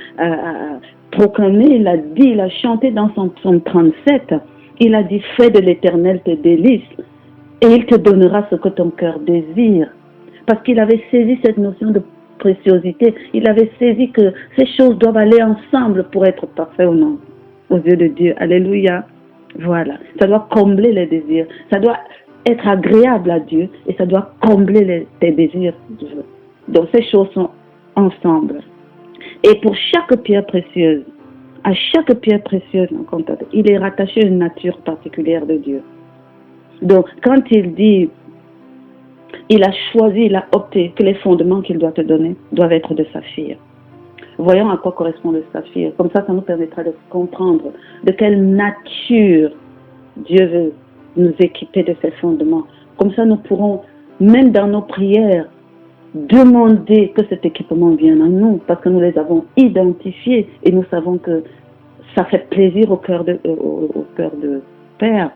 proclamé, il a dit, il a chanté dans son psaume 37. Il a dit, fais de l'Éternel tes délices et il te donnera ce que ton cœur désire. Parce qu'il avait saisi cette notion de préciosité. Il avait saisi que ces choses doivent aller ensemble pour être parfaites aux yeux de Dieu. Alléluia. Voilà. Ça doit combler les désirs. Ça doit être agréable à Dieu et ça doit combler tes désirs. Donc ces choses sont ensemble. Et pour chaque pierre précieuse, à chaque pierre précieuse, il est rattaché à une nature particulière de Dieu. Donc quand il dit, il a choisi, il a opté que les fondements qu'il doit te donner doivent être de saphir. Voyons à quoi correspond le saphir. Comme ça nous permettra de comprendre de quelle nature Dieu veut nous équiper de ces fondements. Comme ça, nous pourrons, même dans nos prières, demander que cet équipement vienne à nous, parce que nous les avons identifiés et nous savons que ça fait plaisir au cœur de Père,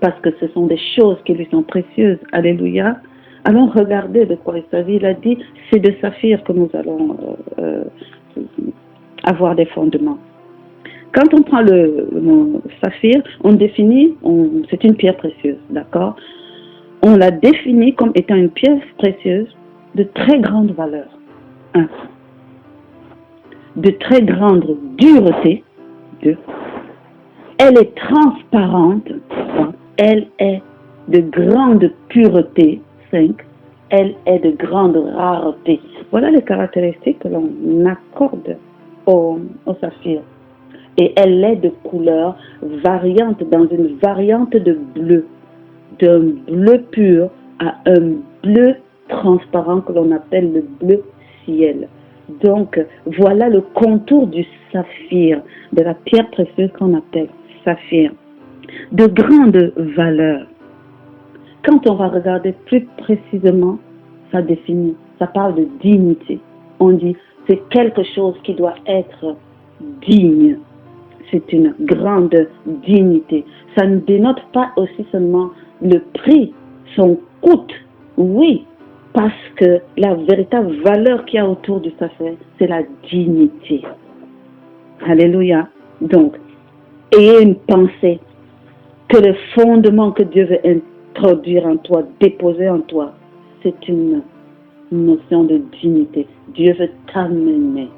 parce que ce sont des choses qui lui sont précieuses. Alléluia. Allons regarder de quoi il s'agit. Il a dit, c'est de saphir que nous allons avoir des fondements. Quand on prend le saphir, on définit, c'est une pierre précieuse, d'accord? On la définit comme étant une pierre précieuse de très grande valeur. De très grande dureté. Elle est transparente. Elle est de grande pureté. 5. Elle est de grande rareté. Voilà les caractéristiques que l'on accorde au saphir. Et elle est de couleur variante, dans une variante de bleu. D'un bleu pur à un bleu transparent que l'on appelle le bleu ciel. Donc, voilà le contour du saphir, de la pierre précieuse qu'on appelle saphir. De grande valeur. Quand on va regarder plus précisément, ça définit, ça parle de dignité. On dit, c'est quelque chose qui doit être digne. C'est une grande dignité. Ça ne dénote pas aussi seulement le prix, son coût, oui, parce que la véritable valeur qu'il y a autour du saphir, c'est la dignité. Alléluia. Donc, ayez une pensée que le fondement que Dieu veut introduire en toi, déposer en toi, c'est une notion de dignité. Dieu veut t'amener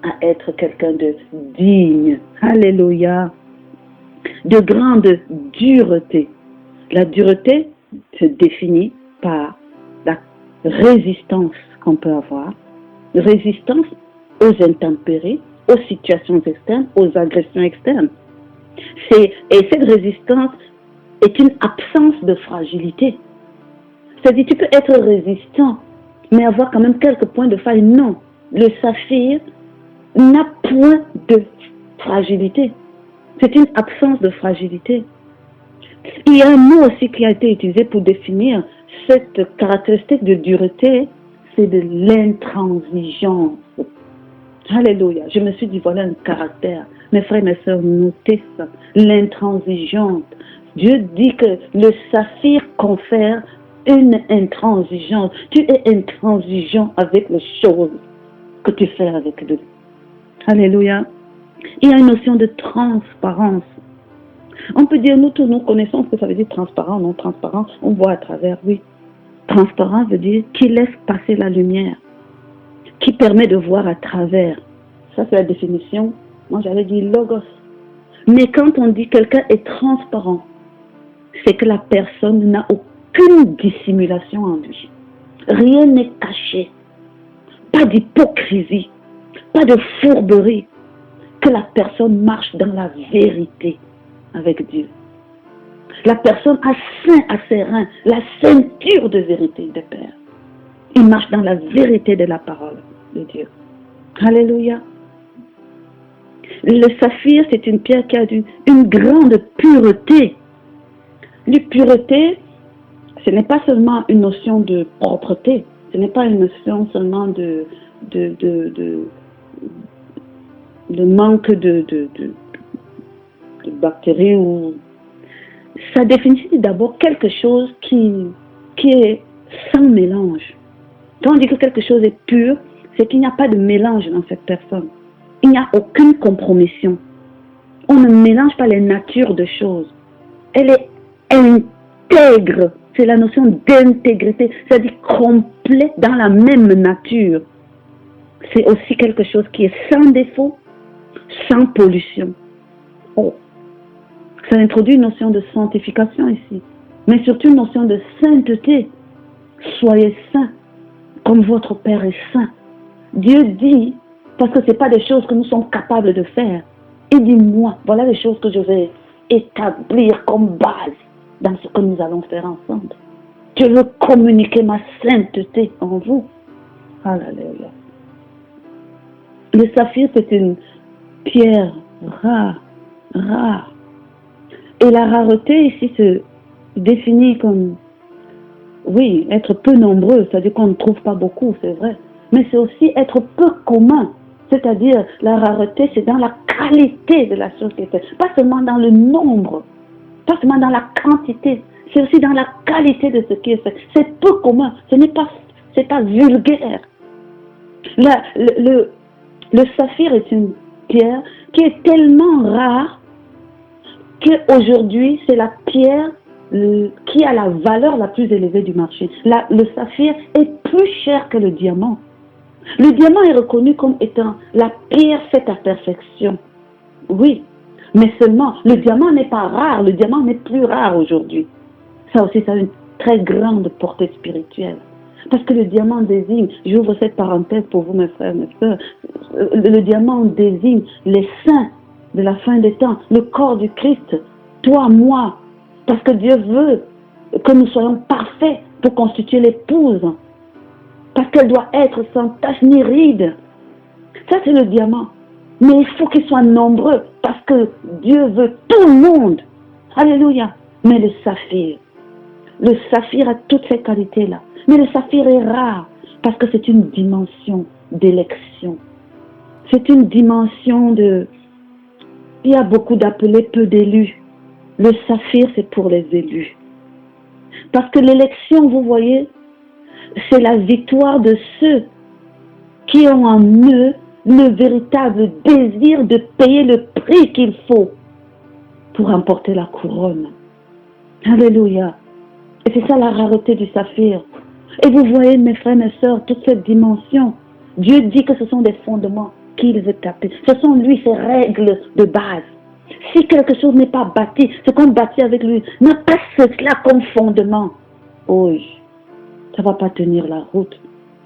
à être quelqu'un de digne. Alléluia. De grande dureté. La dureté se définit par la résistance qu'on peut avoir, résistance aux intempéries, aux situations externes, aux agressions externes. Et cette résistance est une absence de fragilité. C'est-à-dire, tu peux être résistant, mais avoir quand même quelques points de faille. Non, le saphir n'a point de fragilité. C'est une absence de fragilité. Il y a un mot aussi qui a été utilisé pour définir cette caractéristique de dureté, c'est de l'intransigeance. Alléluia. Je me suis dit, voilà un caractère. Mes frères et mes sœurs, notez ça. L'intransigeance. Dieu dit que le saphir confère une intransigeance. Tu es intransigeant avec les choses que tu fais avec lui. Alléluia. Il y a une notion de transparence. On peut dire, nous tous, nous connaissons ce que ça veut dire transparent, non transparent. On voit à travers, oui. Transparent veut dire qui laisse passer la lumière, qui permet de voir à travers. Ça, c'est la définition. Moi, j'avais dit logos. Mais quand on dit quelqu'un est transparent, c'est que la personne n'a aucune dissimulation en lui. Rien n'est caché. Pas d'hypocrisie, pas de fourberie. Que la personne marche dans la vérité avec Dieu. La personne a saint à ses reins, la ceinture de vérité de Père. Il marche dans la vérité de la parole de Dieu. Alléluia. Le saphir, c'est une pierre qui a une grande pureté. La pureté, ce n'est pas seulement une notion de propreté, ce n'est pas une notion seulement de manque de bactéries. Ou... Ça définit d'abord quelque chose qui est sans mélange. Quand on dit que quelque chose est pur, c'est qu'il n'y a pas de mélange dans cette personne. Il n'y a aucune compromission. On ne mélange pas les natures de choses. Elle est intègre. C'est la notion d'intégrité, c'est-à-dire complète dans la même nature. C'est aussi quelque chose qui est sans défaut, sans pollution. Oh. Ça introduit une notion de sanctification ici, mais surtout une notion de sainteté. Soyez saints, comme votre Père est saint. Dieu dit, parce que ce n'est pas des choses que nous sommes capables de faire, il dit, moi, voilà les choses que je vais établir comme base dans ce que nous allons faire ensemble. Je veux communiquer ma sainteté en vous. Alléluia. Le saphir, c'est une pierre rare. Et la rareté ici se définit comme, oui, être peu nombreux, c'est-à-dire qu'on ne trouve pas beaucoup, c'est vrai. Mais c'est aussi être peu commun. C'est-à-dire, la rareté, c'est dans la qualité de la chose qui est faite. Pas seulement dans le nombre, pas seulement dans la quantité, c'est aussi dans la qualité de ce qui est fait. C'est peu commun, c'est pas vulgaire. Le saphir est une pierre qui est tellement rare qu'aujourd'hui, c'est la pierre qui a la valeur la plus élevée du marché. Le saphir est plus cher que le diamant. Le diamant est reconnu comme étant la pierre faite à perfection. Oui, mais seulement, le diamant n'est pas rare, le diamant n'est plus rare aujourd'hui. Ça aussi, ça a une très grande portée spirituelle. Parce que le diamant désigne, j'ouvre cette parenthèse pour vous mes frères, mes sœurs, le diamant désigne les saints, de la fin des temps, le corps du Christ, toi, moi, parce que Dieu veut que nous soyons parfaits pour constituer l'épouse, parce qu'elle doit être sans tache ni ride. Ça, c'est le diamant. Mais il faut qu'ils soient nombreux, parce que Dieu veut tout le monde. Alléluia. Mais le saphir a toutes ces qualités-là. Mais le saphir est rare, parce que c'est une dimension d'élection. C'est une dimension de... Il y a beaucoup d'appelés, peu d'élus. Le saphir, c'est pour les élus. Parce que l'élection, vous voyez, c'est la victoire de ceux qui ont en eux le véritable désir de payer le prix qu'il faut pour remporter la couronne. Alléluia. Et c'est ça la rareté du saphir. Et vous voyez, mes frères, mes sœurs, toute cette dimension. Dieu dit que ce sont des fondements qu'il veut taper. Ce sont lui ses règles de base. Si quelque chose n'est pas bâti, ce qu'on bâtit avec lui n'a pas cela comme fondement. Oui, ça ne va pas tenir la route.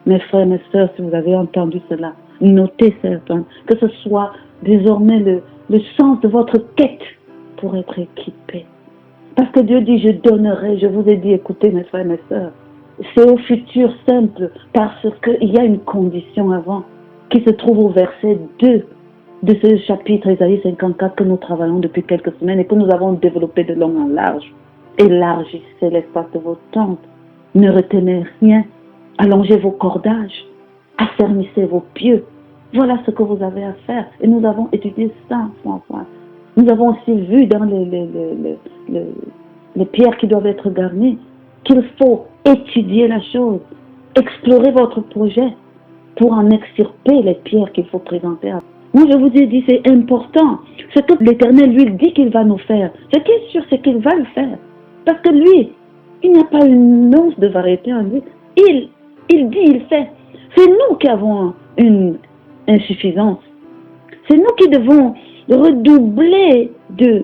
Mes frères, mes sœurs, si vous avez entendu cela, notez certains, que ce soit désormais le sens de votre quête pour être équipé. Parce que Dieu dit, je donnerai, je vous ai dit, écoutez mes frères, mes sœurs, c'est au futur simple, parce qu'il y a une condition avant, qui se trouve au verset 2 de ce chapitre Ésaïe 54 que nous travaillons depuis quelques semaines et que nous avons développé de long en large. Élargissez l'espace de vos tentes, ne retenez rien, allongez vos cordages, affermissez vos pieux. Voilà ce que vous avez à faire. Et nous avons étudié ça, François. Nous avons aussi vu dans les pierres qui doivent être garnies qu'il faut étudier la chose, explorer votre projet pour en extirper les pierres qu'il faut présenter. Moi, je vous ai dit, c'est important. Ce que l'Éternel lui dit qu'il va nous faire. Ce qui est sûr, c'est qu'il va le faire. Parce que lui, il n'y a pas une once de variété en lui. Il dit, il fait. C'est nous qui avons une insuffisance. C'est nous qui devons redoubler de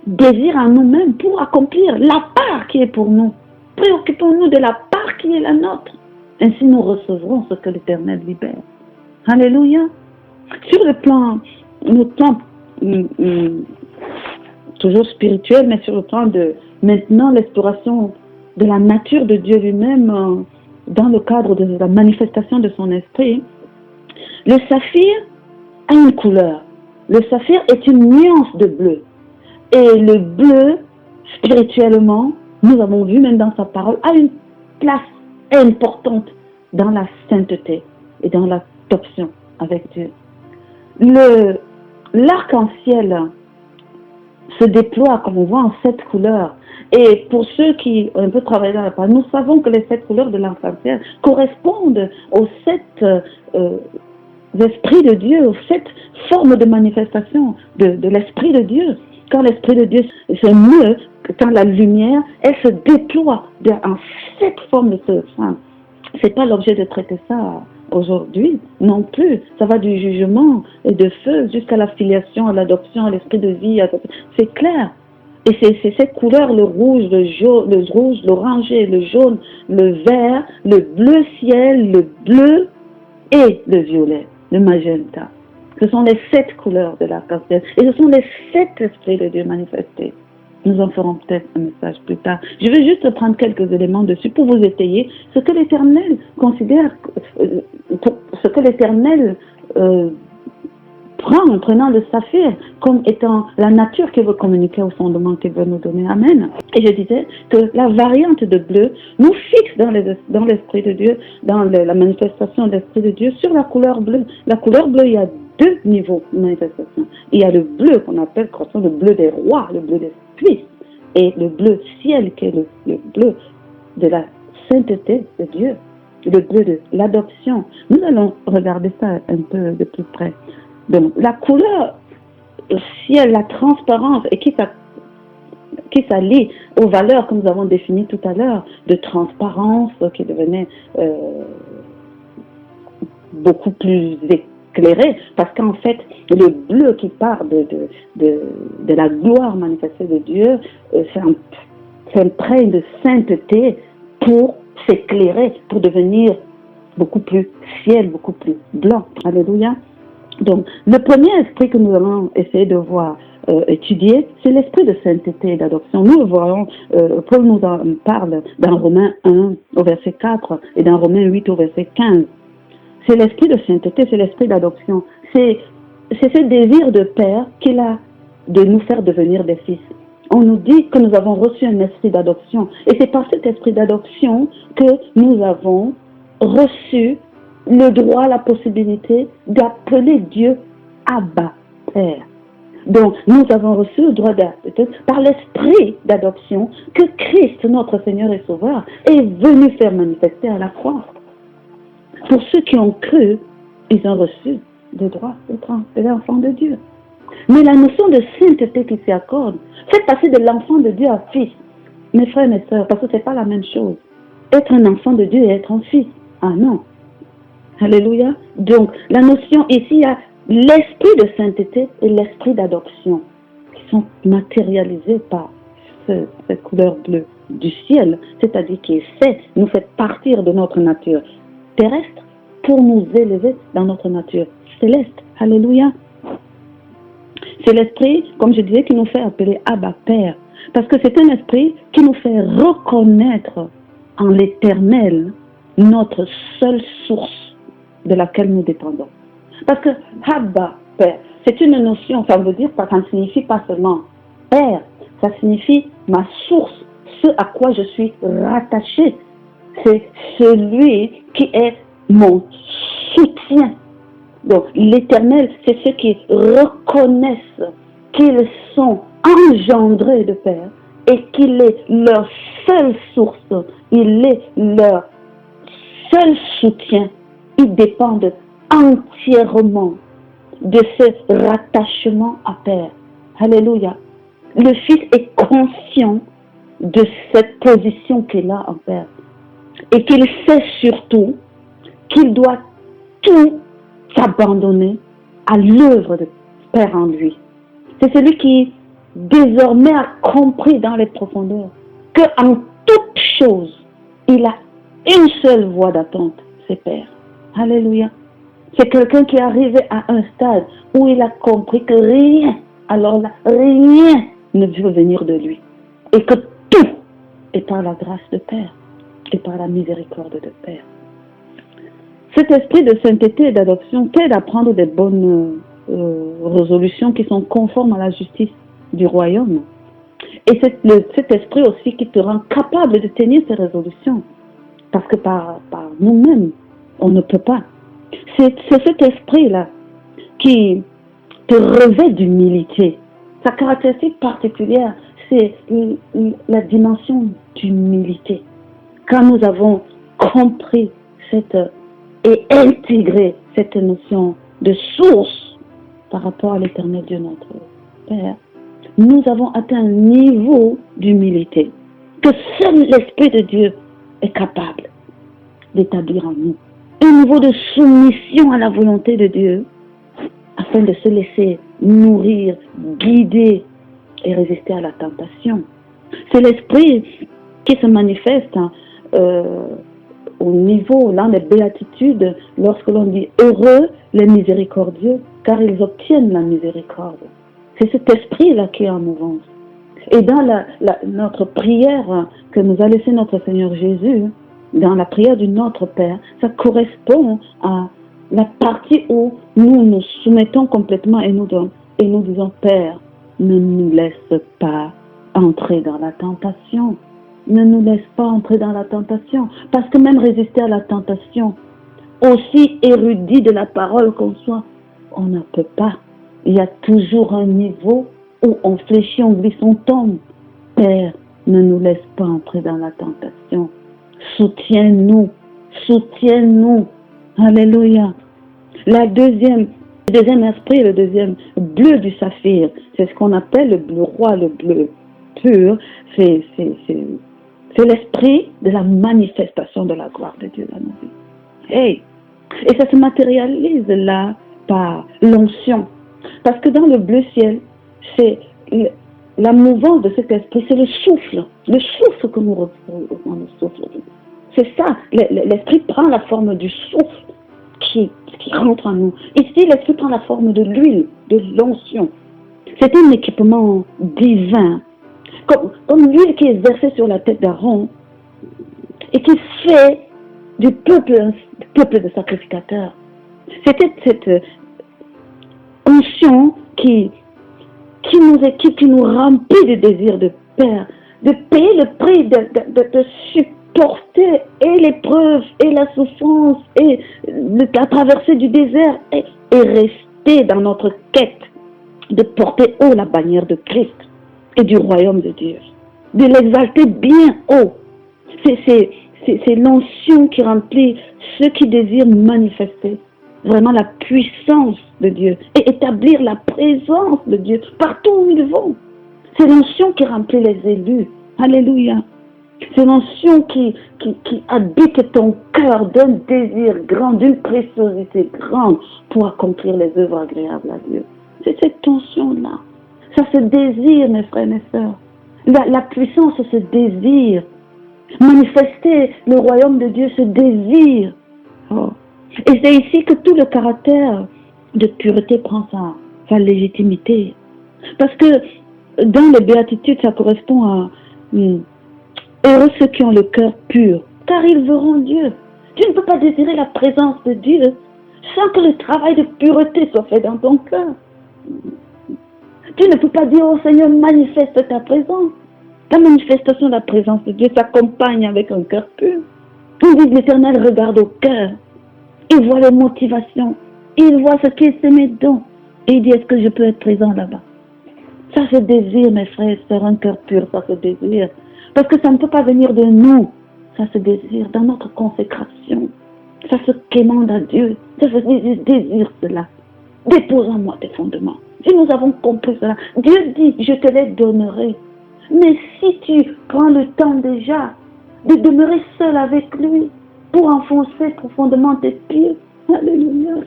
désir en nous-mêmes pour accomplir la part qui est pour nous. Préoccupons-nous de la part qui est la nôtre. Ainsi, nous recevrons ce que l'Éternel libère. Alléluia. Sur le plan toujours spirituel, mais sur le plan de maintenant l'exploration de la nature de Dieu lui-même dans le cadre de la manifestation de son esprit, le saphir a une couleur. Le saphir est une nuance de bleu. Et le bleu, spirituellement, nous avons vu même dans sa parole, a une place importante dans la sainteté et dans l'adoption avec Dieu. L'arc-en-ciel se déploie, comme on voit, en 7 couleurs. Et pour ceux qui ont un peu travaillé dans la parole, nous savons que les 7 couleurs de l'arc-en-ciel correspondent aux 7 esprits de Dieu, aux 7 formes de manifestation de l'Esprit de Dieu. Quand l'Esprit de Dieu se meut, quand la lumière, elle se déploie en 7 formes de ce sens. Ce n'est pas l'objet de traiter ça aujourd'hui, non plus. Ça va du jugement et de feu jusqu'à la filiation, à l'adoption, à l'esprit de vie. C'est clair. Et c'est ces couleurs, le rouge, l'orangé, le jaune, le vert, le bleu ciel, le bleu et le violet, le magenta. Ce sont les 7 couleurs de l'arc-en-ciel. Et ce sont les 7 esprits de Dieu manifestés. Nous en ferons peut-être un message plus tard. Je vais juste prendre quelques éléments dessus pour vous étayer ce que l'Éternel considère, ce que l'Éternel prend en prenant le saphir comme étant la nature qu'il veut communiquer au fondement qu'il veut nous donner. Amen. Et je disais que la variante de bleu nous fixe dans l'Esprit de Dieu, dans la manifestation de l'Esprit de Dieu sur la couleur bleue. La couleur bleue, il y a 2 niveaux de manifestation. Il y a le bleu qu'on appelle le bleu des rois, le bleu des Christ, et le bleu ciel qui est le bleu de la sainteté de Dieu, le bleu de l'adoption. Nous allons regarder ça un peu de plus près. Donc, la couleur ciel, la transparence, et qui s'allie aux valeurs que nous avons définies tout à l'heure, de transparence qui devenait beaucoup plus éclairé, parce qu'en fait, le bleu qui part de la gloire manifestée de Dieu s'imprègne de sainteté pour s'éclairer, pour devenir beaucoup plus ciel, beaucoup plus blanc. Alléluia. Donc, le premier esprit que nous allons essayer de voir, étudier, c'est l'esprit de sainteté et d'adoption. Nous le voyons, Paul nous en parle dans Romains 1 au verset 4 et dans Romains 8 au verset 15. C'est l'esprit de sainteté, c'est l'esprit d'adoption. C'est ce désir de Père qu'il a de nous faire devenir des fils. On nous dit que nous avons reçu un esprit d'adoption. Et c'est par cet esprit d'adoption que nous avons reçu le droit, la possibilité d'appeler Dieu Abba, Père. Donc, nous avons reçu le droit par l'esprit d'adoption que Christ, notre Seigneur et Sauveur, est venu faire manifester à la croix. Pour ceux qui ont cru, ils ont reçu le droit d'être enfants de Dieu. Mais la notion de sainteté qui s'y accorde fait passer de l'enfant de Dieu à fils. Mes frères et mes sœurs, parce que ce n'est pas la même chose. Être un enfant de Dieu et être un fils. Ah non. Alléluia. Donc, la notion ici, il y a l'esprit de sainteté et l'esprit d'adoption qui sont matérialisés par cette couleur bleue du ciel, c'est-à-dire qui essaie de nous faire partir de notre nature terrestre pour nous élever dans notre nature céleste. Alléluia. C'est l'esprit, comme je disais, qui nous fait appeler Abba Père. Parce que c'est un esprit qui nous fait reconnaître en l'éternel notre seule source de laquelle nous dépendons. Parce que Abba Père, c'est une notion, ça veut dire, ça ne signifie pas seulement Père, ça signifie ma source, ce à quoi je suis rattaché. C'est celui qui est mon soutien. Donc, l'éternel, c'est ceux qui reconnaissent qu'ils sont engendrés de Père et qu'il est leur seule source, il est leur seul soutien. Ils dépendent entièrement de ce rattachement à Père. Alléluia. Le Fils est conscient de cette position qu'il a en Père et qu'il sait surtout qu'il doit tout s'abandonner à l'œuvre de Père en lui. C'est celui qui désormais a compris dans les profondeurs qu'en toute chose, il a une seule voie d'attente, c'est Père. Alléluia. C'est quelqu'un qui est arrivé à un stade où il a compris que rien, alors là, rien ne veut venir de lui. Et que tout est par la grâce de Père et par la miséricorde de Père. Cet esprit de sainteté et d'adoption t'aide à prendre des bonnes résolutions qui sont conformes à la justice du royaume. Et c'est cet esprit aussi qui te rend capable de tenir ces résolutions. Parce que par nous-mêmes, on ne peut pas. C'est cet esprit-là qui te revêt d'humilité. Sa caractéristique particulière, c'est la dimension d'humilité. Quand nous avons compris et intégré cette notion de source par rapport à l'éternel Dieu notre Père, nous avons atteint un niveau d'humilité que seul l'Esprit de Dieu est capable d'établir en nous. Un niveau de soumission à la volonté de Dieu afin de se laisser nourrir, guider et résister à la tentation. C'est l'Esprit qui se manifeste au niveau là, des béatitudes lorsque l'on dit « Heureux les miséricordieux, car ils obtiennent la miséricorde ». C'est cet esprit-là qui est en mouvance. Et dans notre prière que nous a laissé notre Seigneur Jésus, dans la prière du Notre Père, ça correspond à la partie où nous nous soumettons complètement et nous disons « Père, ne nous laisse pas entrer dans la tentation. Ne nous laisse pas entrer dans la tentation. » Parce que même résister à la tentation, aussi érudit de la parole qu'on soit, on ne peut pas. Il y a toujours un niveau où on fléchit, on glisse, on tombe. Père, ne nous laisse pas entrer dans la tentation. Soutiens-nous. Soutiens-nous. Alléluia. Le deuxième esprit, le deuxième bleu du saphir, c'est ce qu'on appelle le bleu roi, le bleu pur. C'est l'esprit de la manifestation de la gloire de Dieu dans nos vies. Hey. Et ça se matérialise là par l'onction. Parce que dans le bleu ciel, c'est la mouvance de cet esprit, c'est le souffle que nous retrouvons dans le souffle. C'est ça, l'esprit prend la forme du souffle qui qui rentre en nous. Ici, l'Esprit prend la forme de l'huile, de l'onction. C'est un équipement divin. Comme l'huile qui est versée sur la tête d'Aaron et qui fait du peuple de sacrificateurs. C'était cette onction qui nous équipe, qui nous remplit de désir de Père, de payer le prix, de supporter et l'épreuve et la souffrance et la traversée du désert et rester dans notre quête de porter haut la bannière de Christ et du royaume de Dieu, de l'exalter bien haut. C'est l'onction qui remplit ceux qui désirent manifester vraiment la puissance de Dieu et établir la présence de Dieu partout où ils vont. C'est l'onction qui remplit les élus. Alléluia. C'est l'onction qui habite ton cœur d'un désir grand, d'une préciosité grande pour accomplir les œuvres agréables à Dieu. C'est cette onction-là. Ça se désire, mes frères et mes sœurs. La puissance se désire. Manifester le royaume de Dieu se désire. Oh. Et c'est ici que tout le caractère de pureté prend sa légitimité. Parce que dans les béatitudes, ça correspond à heureux ceux qui ont le cœur pur, car ils verront Dieu. Tu ne peux pas désirer la présence de Dieu sans que le travail de pureté soit fait dans ton cœur. Tu ne peux pas dire au Seigneur, manifeste ta présence. La manifestation de la présence de Dieu s'accompagne avec un cœur pur. On dit l'Éternel regarde au cœur. Il voit les motivations. Il voit ce qui est semé dedans. Et il dit, est-ce que je peux être présent là-bas? Ça se désire, mes frères et sœurs, un cœur pur, ça se désire. Parce que ça ne peut pas venir de nous. Ça se désire dans notre consécration. Ça se quémande à Dieu. Ça se désire cela. Dépose en moi tes fondements. Si nous avons compris cela, Dieu dit, je te les donnerai. Mais si tu prends le temps déjà de demeurer seul avec lui pour enfoncer profondément tes pieds, alléluia.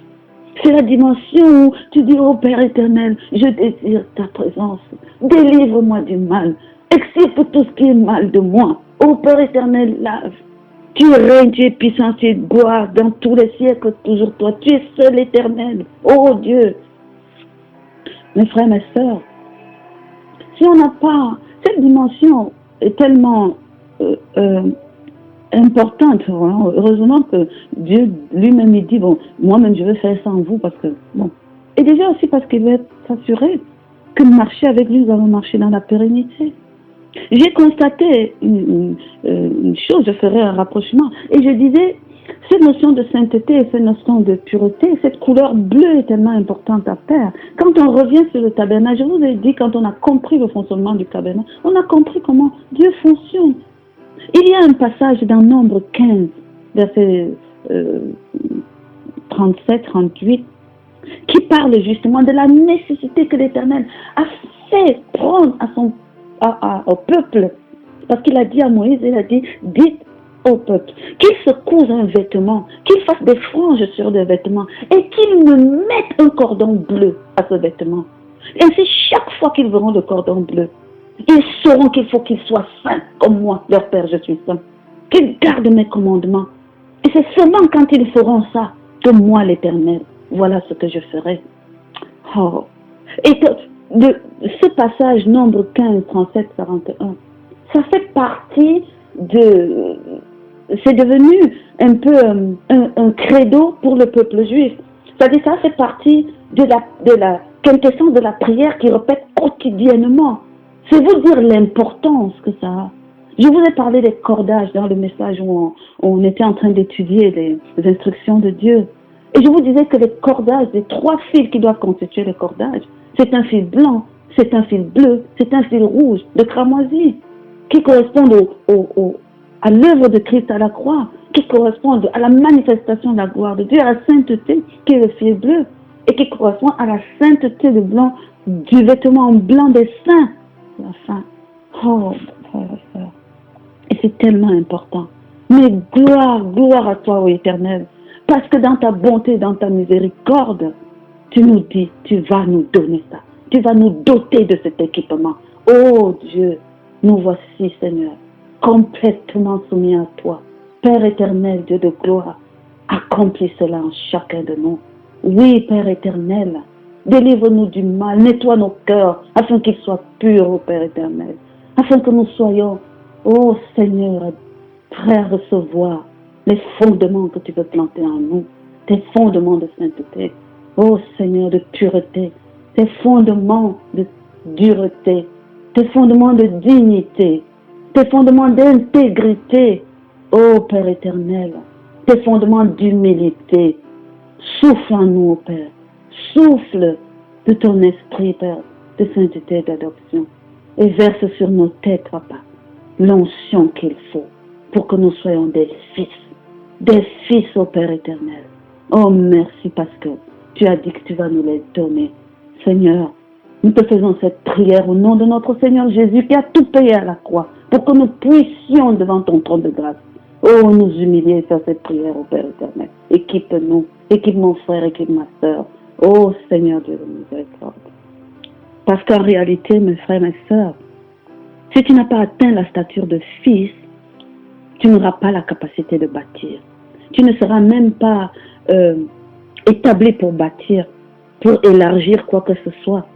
C'est la dimension où tu dis, oh Père éternel, je désire ta présence. Délivre-moi du mal. Extirpe tout ce qui est mal de moi. Oh Père éternel, lave. Tu règnes, tu es puissant, tu es gloire dans tous les siècles, toujours toi. Tu es seul éternel. Oh Dieu. Mes frères, mes sœurs, si on n'a pas cette dimension est tellement importante. Hein. Heureusement que Dieu lui-même il dit, bon, moi-même je veux faire sans vous parce que, bon. Et déjà aussi parce qu'il veut s'assurer que marcher avec lui, nous allons marcher dans la pérennité. J'ai constaté une chose, je ferai un rapprochement, et je disais, cette notion de sainteté et cette notion de pureté, cette couleur bleue est tellement importante à faire. Quand on revient sur le tabernacle, je vous ai dit, quand on a compris le fonctionnement du tabernacle, on a compris comment Dieu fonctionne. Il y a un passage dans Nombre 15, verset 37, 38, qui parle justement de la nécessité que l'Éternel a fait prendre au peuple. Parce qu'il a dit à Moïse, il a dit, dites au peuple qu'il se couse un vêtement, qu'il fasse des franges sur des vêtements et qu'il me mette un cordon bleu à ce vêtement. Et ainsi, chaque fois qu'ils verront le cordon bleu, ils sauront qu'il faut qu'ils soient saints comme moi, leur Père, je suis saint. Qu'ils gardent mes commandements. Et c'est seulement quand ils feront ça que moi, l'Éternel, voilà ce que je ferai. Oh. Et de ce passage, Nombre 15, 37, 41, ça fait partie de... C'est devenu un peu un credo pour le peuple juif. C'est-à-dire ça fait partie de la quintessence de la prière qui répète quotidiennement. C'est vous dire l'importance que ça a. Je vous ai parlé des cordages dans le message où on était en train d'étudier les instructions de Dieu. Et je vous disais que les cordages, les 3 fils qui doivent constituer les cordages, c'est un fil blanc, c'est un fil bleu, c'est un fil rouge de cramoisi qui correspondent à l'œuvre de Christ à la croix, qui correspondent à la manifestation de la gloire de Dieu, à la sainteté qui est le fil bleu, et qui correspond à la sainteté du vêtement blanc des saints. La fin. Oh, frère et sœur. Et c'est tellement important. Mais gloire à toi, ô Éternel, parce que dans ta bonté, dans ta miséricorde, tu nous dis, tu vas nous donner ça. Tu vas nous doter de cet équipement. Oh Dieu, nous voici, Seigneur, complètement soumis à toi. Père éternel, Dieu de gloire, accorde accomplis cela en chacun de nous. Oui, Père éternel, délivre-nous du mal, nettoie nos cœurs, afin qu'ils soient purs, ô Père éternel, afin que nous soyons, ô Seigneur, prêts à recevoir les fondements que tu veux planter en nous, tes fondements de sainteté, ô Seigneur, de pureté, tes fondements de dureté, tes fondements de dignité, tes fondements d'intégrité, ô Père éternel, tes fondements d'humilité. Souffle en nous, ô Père, souffle de ton esprit, Père, de sainteté et d'adoption, et verse sur nos têtes, Papa, l'onction qu'il faut pour que nous soyons des fils, ô Père éternel. Oh, merci parce que tu as dit que tu vas nous les donner. Seigneur, nous te faisons cette prière au nom de notre Seigneur Jésus qui a tout payé à la croix pour que nous puissions devant ton trône de grâce, oh, nous humilier et faire cette prière au Père éternel. Équipe-nous, équipe mon frère, équipe ma soeur. Oh, Seigneur Dieu de miséricorde. Parce qu'en réalité, mes frères, mes sœurs, si tu n'as pas atteint la stature de fils, tu n'auras pas la capacité de bâtir. Tu ne seras même pas établi pour bâtir, pour élargir quoi que ce soit,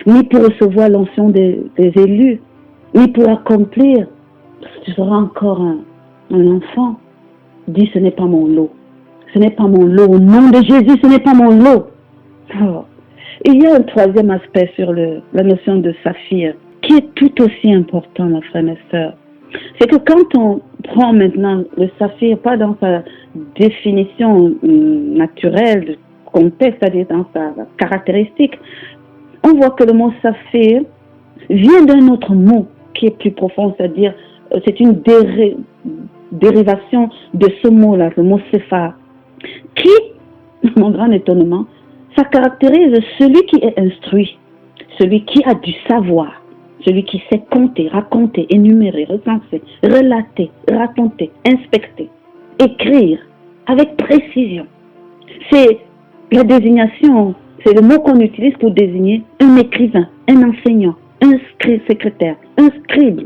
ni pour recevoir l'onction des élus, ni pour accomplir. Tu seras encore un enfant. Dis, ce n'est pas mon lot. Ce n'est pas mon lot. Au nom de Jésus, ce n'est pas mon lot. Oh. Il y a un troisième aspect sur la notion de saphir, qui est tout aussi important, mes frères et sœurs. C'est que quand on prend maintenant le saphir, pas dans sa définition naturelle, de contexte, c'est-à-dire dans sa caractéristique, on voit que le mot saphir vient d'un autre mot qui est plus profond, c'est-à-dire c'est une dérivation de ce mot-là, le mot séphar, qui, mon grand étonnement, ça caractérise celui qui est instruit, celui qui a du savoir, celui qui sait compter, raconter, énumérer, recenser, relater, raconter, inspecter, écrire avec précision. C'est la désignation, c'est le mot qu'on utilise pour désigner un écrivain, un enseignant, un secrétaire, un scribe.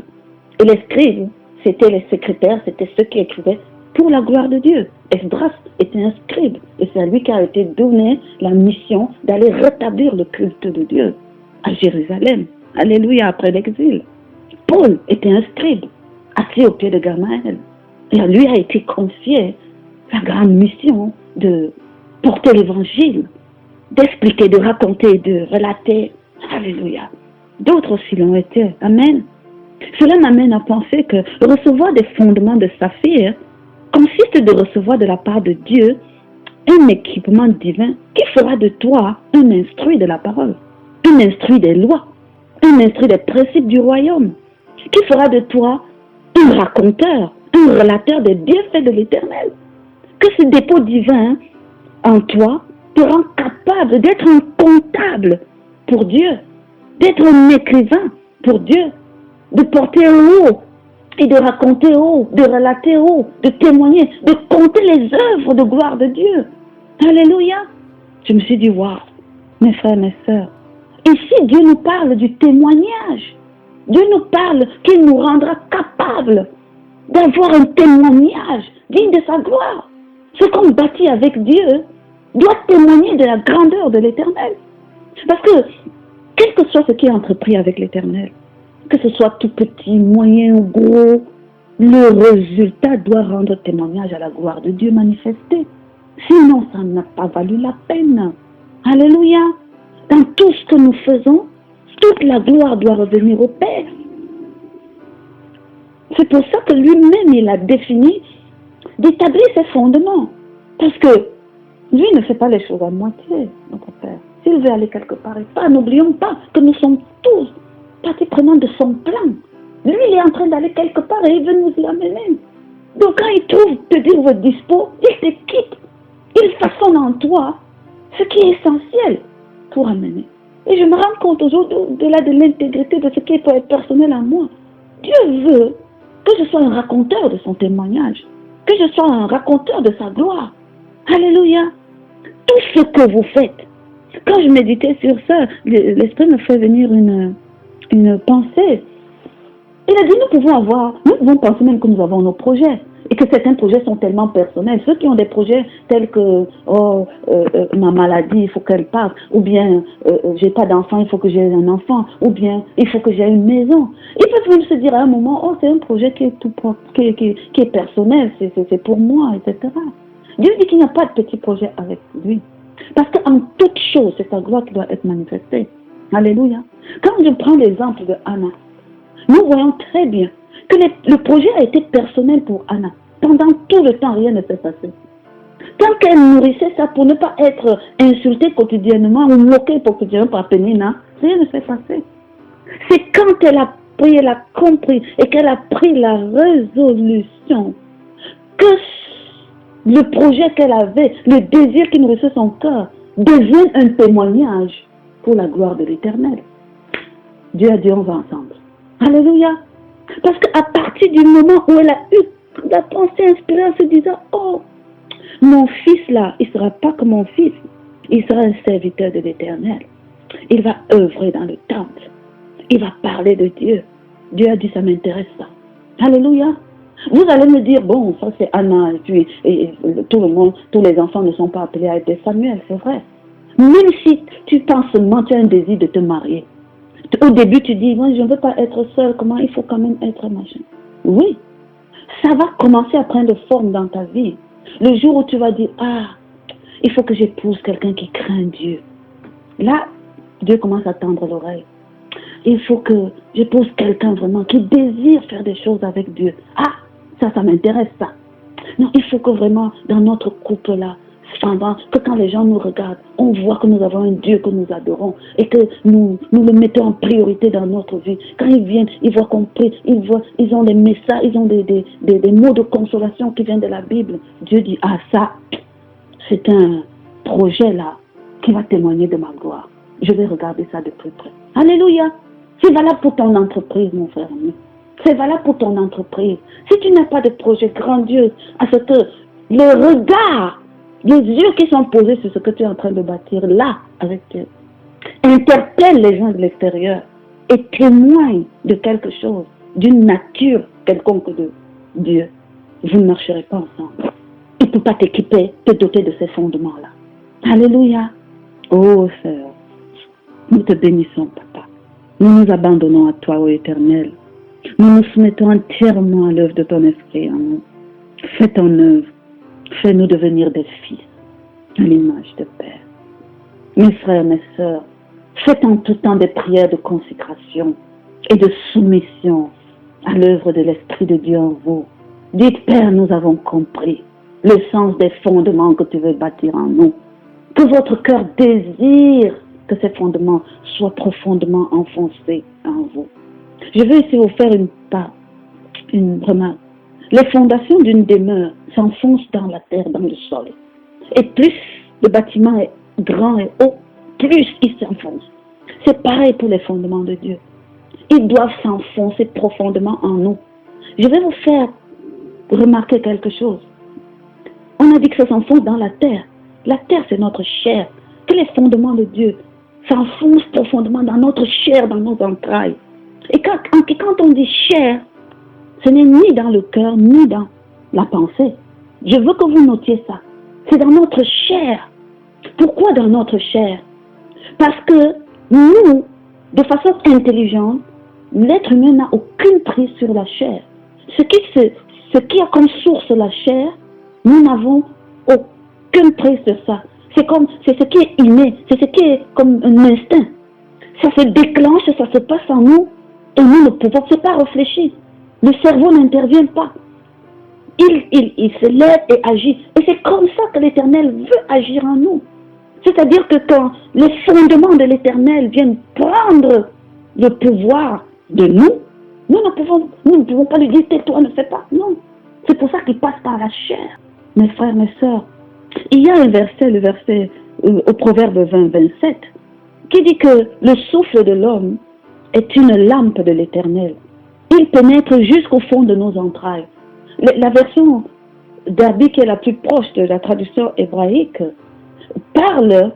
Et les scribes, c'était les secrétaires, c'était ceux qui écrivaient pour la gloire de Dieu. Esdras était un scribe et c'est à lui qui a été donné la mission d'aller rétablir le culte de Dieu à Jérusalem. Alléluia, après l'exil. Paul était un scribe, assis au pied de Gamaliel. Et à lui a été confiée la grande mission de porter l'évangile, d'expliquer, de raconter, de relater. Alléluia. D'autres aussi l'ont été. Amen. Cela m'amène à penser que recevoir des fondements de saphir consiste de recevoir de la part de Dieu un équipement divin qui fera de toi un instruit de la parole, un instruit des lois, un instruit des principes du royaume, qui fera de toi un raconteur, un relateur des bienfaits de l'Éternel. Que ce dépôt divin en toi te rend capable d'être un comptable pour Dieu, d'être un écrivain pour Dieu, de porter haut et de raconter haut, de relater haut, de témoigner, de compter les œuvres de gloire de Dieu. Alléluia. Je me suis dit, waouh, mes frères, mes sœurs, ici Dieu nous parle du témoignage. Dieu nous parle qu'il nous rendra capables d'avoir un témoignage digne de sa gloire. Ce qu'on bâtit avec Dieu doit témoigner de la grandeur de l'Éternel. Parce que, quel que soit ce qui est entrepris avec l'Éternel, que ce soit tout petit, moyen ou gros, le résultat doit rendre témoignage à la gloire de Dieu manifestée. Sinon, ça n'a pas valu la peine. Alléluia. Dans tout ce que nous faisons, toute la gloire doit revenir au Père. C'est pour ça que lui-même, il a défini d'établir ses fondements. Parce que lui ne fait pas les choses à moitié, notre Père. S'il veut aller quelque part, n'oublions pas que nous sommes tous partie prenante de son plan. Lui, il est en train d'aller quelque part et il veut nous y amener. Donc quand il trouve te dire votre dispo, il t'équipe. Il façonne en toi ce qui est essentiel pour amener. Et je me rends compte aujourd'hui, au-delà de l'intégrité de ce qui peut être personnel à moi, Dieu veut que je sois un raconteur de son témoignage, que je sois un raconteur de sa gloire. Alléluia. Tout ce que vous faites. Quand je méditais sur ça, l'Esprit me fait venir une pensée. Il a dit, nous pouvons penser même que nous avons nos projets. Et que certains projets sont tellement personnels. Ceux qui ont des projets tels que ma maladie, il faut qu'elle parte, ou bien j'ai pas d'enfant, il faut que j'ai un enfant, ou bien il faut que j'ai une maison. Ils peuvent même se dire à un moment, oh, c'est un projet qui est tout propre, qui est personnel, c'est pour moi, etc. Dieu dit qu'il n'y a pas de petit projet avec lui. Parce qu'en toute chose, c'est sa gloire qui doit être manifestée. Alléluia. Quand je prends l'exemple de Anna, nous voyons très bien que le projet a été personnel pour Anna. Pendant tout le temps, rien ne s'est passé. Tant qu'elle nourrissait ça pour ne pas être insultée quotidiennement ou moquée quotidiennement par Pénina, rien ne s'est passé. C'est quand elle a pris, elle a compris et qu'elle a pris la résolution que le projet qu'elle avait, le désir qui nourrissait son cœur, devienne un témoignage pour la gloire de l'Éternel. Dieu a dit, on va ensemble. Alléluia. Parce qu'à partir du moment où elle a eu la pensée inspirée en se disant, oh, mon fils là, il ne sera pas comme mon fils, il sera un serviteur de l'Éternel. Il va œuvrer dans le temple. Il va parler de Dieu. Dieu a dit, ça m'intéresse ça. Alléluia. Vous allez me dire, bon, ça c'est Anna, et tout le monde, tous les enfants ne sont pas appelés à être Samuel, c'est vrai. Même si tu penses seulement, tu as un désir de te marier. Au début, tu dis, moi, je ne veux pas être seule, comment il faut quand même être machin. Oui, ça va commencer à prendre forme dans ta vie. Le jour où tu vas dire, ah, il faut que j'épouse quelqu'un qui craint Dieu. Là, Dieu commence à tendre l'oreille. Il faut que j'épouse quelqu'un vraiment qui désire faire des choses avec Dieu. Ah, ça m'intéresse ça. Non, il faut que vraiment, dans notre couple-là, cependant, que quand les gens nous regardent, on voit que nous avons un Dieu que nous adorons et que nous le mettons en priorité dans notre vie. Quand ils viennent, ils voient qu'on prie, ils ont des messages, ils ont des mots de consolation qui viennent de la Bible. Dieu dit, ah ça, c'est un projet là qui va témoigner de ma gloire. Je vais regarder ça de plus près. Alléluia. C'est valable pour ton entreprise, mon frère. C'est valable pour ton entreprise. Si tu n'as pas de projet grandiose, à ce que le regard, les yeux qui sont posés sur ce que tu es en train de bâtir là, avec Dieu, interpellent les gens de l'extérieur et témoignent de quelque chose, d'une nature quelconque de Dieu, vous ne marcherez pas ensemble. Il ne peut pas t'équiper, te doter de ces fondements-là. Alléluia. Oh Seigneur, nous te bénissons, Papa. Nous nous abandonnons à toi, ô Éternel. Nous nous soumettons entièrement à l'œuvre de ton esprit en nous. Fais ton œuvre. Fais-nous devenir des fils à l'image de Père. Mes frères, mes sœurs, faites en tout temps des prières de consécration et de soumission à l'œuvre de l'Esprit de Dieu en vous. Dites, Père, nous avons compris le sens des fondements que tu veux bâtir en nous. Que votre cœur désire que ces fondements soient profondément enfoncés en vous. Je veux ici vous faire une remarque. Les fondations d'une demeure s'enfoncent dans la terre, dans le sol. Et plus le bâtiment est grand et haut, plus il s'enfonce. C'est pareil pour les fondements de Dieu. Ils doivent s'enfoncer profondément en nous. Je vais vous faire remarquer quelque chose. On a dit que ça s'enfonce dans la terre. La terre, c'est notre chair. Que les fondements de Dieu s'enfoncent profondément dans notre chair, dans nos entrailles. Et quand on dit chair, ce n'est ni dans le cœur, ni dans la pensée. Je veux que vous notiez ça. C'est dans notre chair. Pourquoi dans notre chair? Parce que nous, de façon intelligente, l'être humain n'a aucune prise sur la chair. Ce qui a comme source la chair, nous n'avons aucune prise sur ça. C'est ce qui est inné, c'est ce qui est comme un instinct. Ça se déclenche, ça se passe en nous, et nous ne pouvons pas réfléchir. Le cerveau n'intervient pas. Il se lève et agit. Et c'est comme ça que l'Éternel veut agir en nous. C'est-à-dire que quand les fondements de l'Éternel viennent prendre le pouvoir de nous, nous ne pouvons pas lui dire, tais-toi, ne fais pas. Non. C'est pour ça qu'il passe par la chair. Mes frères, mes sœurs, il y a un verset, le verset au Proverbe 20, 27, qui dit que le souffle de l'homme est une lampe de l'Éternel. Il pénètre jusqu'au fond de nos entrailles. La version d'Arbi, qui est la plus proche de la traduction hébraïque, parle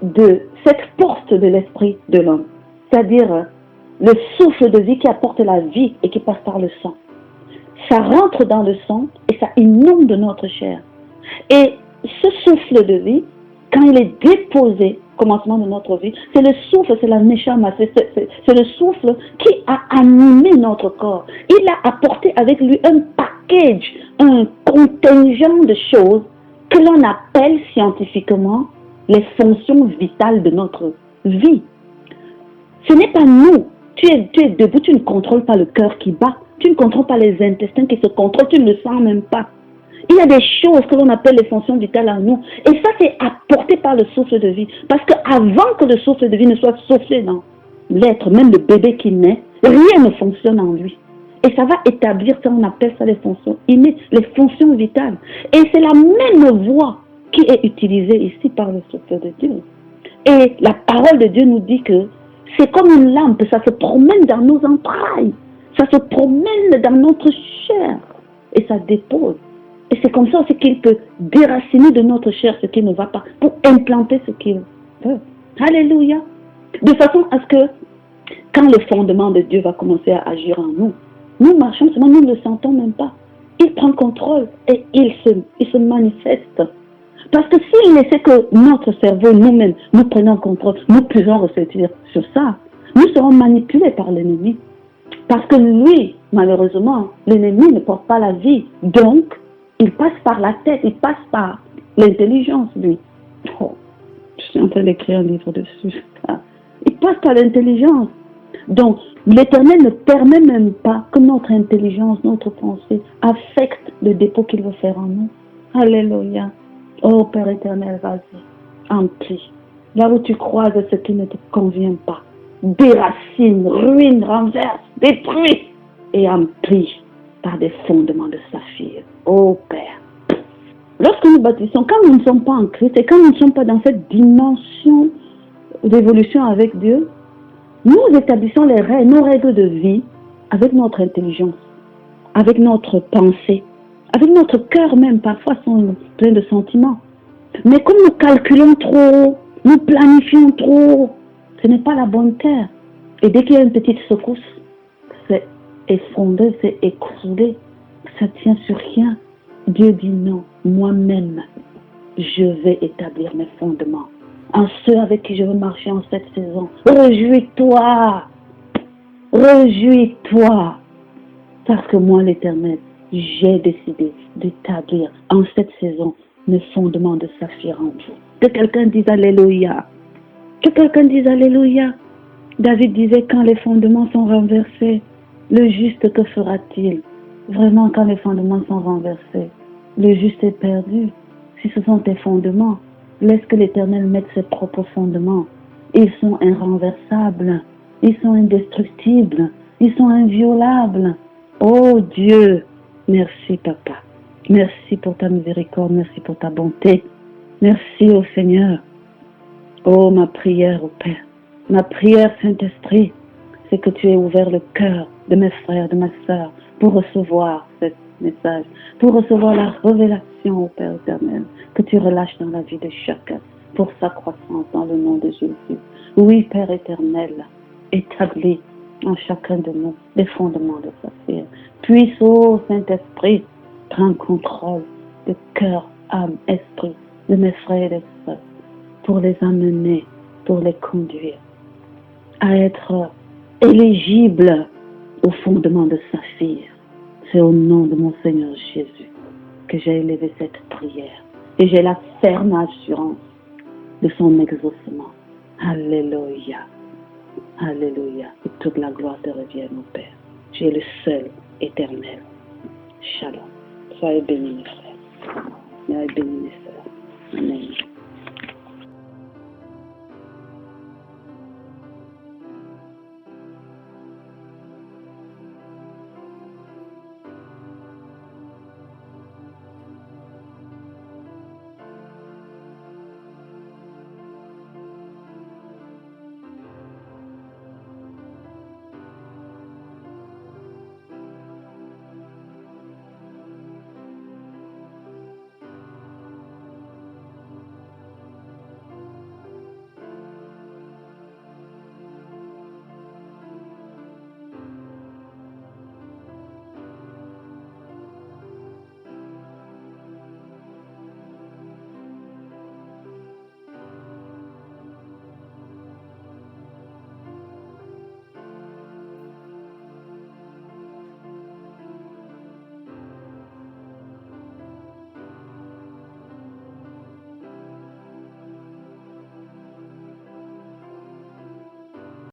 de cette porte de l'esprit de l'homme. C'est-à-dire le souffle de vie qui apporte la vie et qui passe par le sang. Ça rentre dans le sang et ça inonde notre chair. Et ce souffle de vie, quand il est déposé au commencement de notre vie, c'est le souffle, c'est la neshama, c'est le souffle qui a animé notre corps. Il a apporté avec lui un package, un contingent de choses que l'on appelle scientifiquement les fonctions vitales de notre vie. Ce n'est pas nous. Tu es debout, tu ne contrôles pas le cœur qui bat, tu ne contrôles pas les intestins qui se contrôlent, tu ne le sens même pas. Il y a des choses que l'on appelle les fonctions vitales en nous. Et ça, c'est apporté par le souffle de vie. Parce qu'avant que le souffle de vie ne soit soufflé dans l'être, même le bébé qui naît, rien ne fonctionne en lui. Et ça va établir ça, on appelle ça les fonctions innées, les fonctions vitales. Et c'est la même voie qui est utilisée ici par le souffle de Dieu. Et la parole de Dieu nous dit que c'est comme une lampe, ça se promène dans nos entrailles, ça se promène dans notre chair et ça dépose. Et c'est comme ça aussi qu'il peut déraciner de notre chair ce qui ne va pas pour implanter ce qu'il veut. Alléluia. De façon à ce que quand le fondement de Dieu va commencer à agir en nous, nous marchons seulement, nous ne le sentons même pas. Il prend contrôle et il se manifeste. Parce que s'il laissait que notre cerveau, nous-mêmes, nous prenons contrôle, nous puissions ressentir sur ça, nous serons manipulés par l'ennemi. Parce que lui, malheureusement, l'ennemi ne porte pas la vie. Donc, il passe par la tête, il passe par l'intelligence, lui. Oh, je suis en train d'écrire un livre dessus. Il passe par l'intelligence. Donc, l'Éternel ne permet même pas que notre intelligence, notre pensée affecte le dépôt qu'il veut faire en nous. Alléluia. Oh Père éternel, vas-y, emplis. Là où tu croises ce qui ne te convient pas, déracine, ruine, renverse, détruis et emplis par des fondements de saphir. Oh Père. Lorsque nous bâtissons, quand nous ne sommes pas en Christ et quand nous ne sommes pas dans cette dimension d'évolution avec Dieu, nous établissons nos règles de vie avec notre intelligence, avec notre pensée, avec notre cœur même, parfois sont pleins de sentiments. Mais comme nous calculons trop, nous planifions trop, ce n'est pas la bonne terre. Et dès qu'il y a une petite secousse, c'est effondré, c'est écroulé, ça tient sur rien. Dieu dit non, moi-même, je vais établir mes fondements. En ceux avec qui je veux marcher en cette saison. Réjouis-toi, réjouis-toi, parce que moi, l'Éternel, j'ai décidé d'établir en cette saison mes fondements de saphir en vous. Que quelqu'un dise Alléluia. Que quelqu'un dise Alléluia. David disait, quand les fondements sont renversés, le juste, que fera-t-il? Vraiment, quand les fondements sont renversés, le juste est perdu. Si ce sont tes fondements, laisse que l'Éternel mette ses propres fondements. Ils sont inrenversables. Ils sont indestructibles. Ils sont inviolables. Oh Dieu, merci Papa. Merci pour ta miséricorde. Merci pour ta bonté. Merci au Seigneur. Oh, ma prière au Père. Ma prière, Saint-Esprit, c'est que tu aies ouvert le cœur de mes frères, de ma sœur, pour recevoir ce message, pour recevoir la révélation au Père éternel, que tu relâches dans la vie de chacun, pour sa croissance dans le nom de Jésus. Oui, Père éternel, établis en chacun de nous les fondements de saphir. Puisse, ô Saint-Esprit, prendre contrôle de cœur, âme, esprit de mes frères et des sœurs, pour les amener, pour les conduire à être éligibles au fondement de saphir. C'est au nom de mon Seigneur Jésus que j'ai élevé cette prière et j'ai la ferme assurance de son exaucement. Alléluia. Alléluia. Et toute la gloire te revient, mon Père. Tu es le seul éternel. Shalom. Soyez bénis, mes frères. Soyez bénis, mes sœurs. Amen.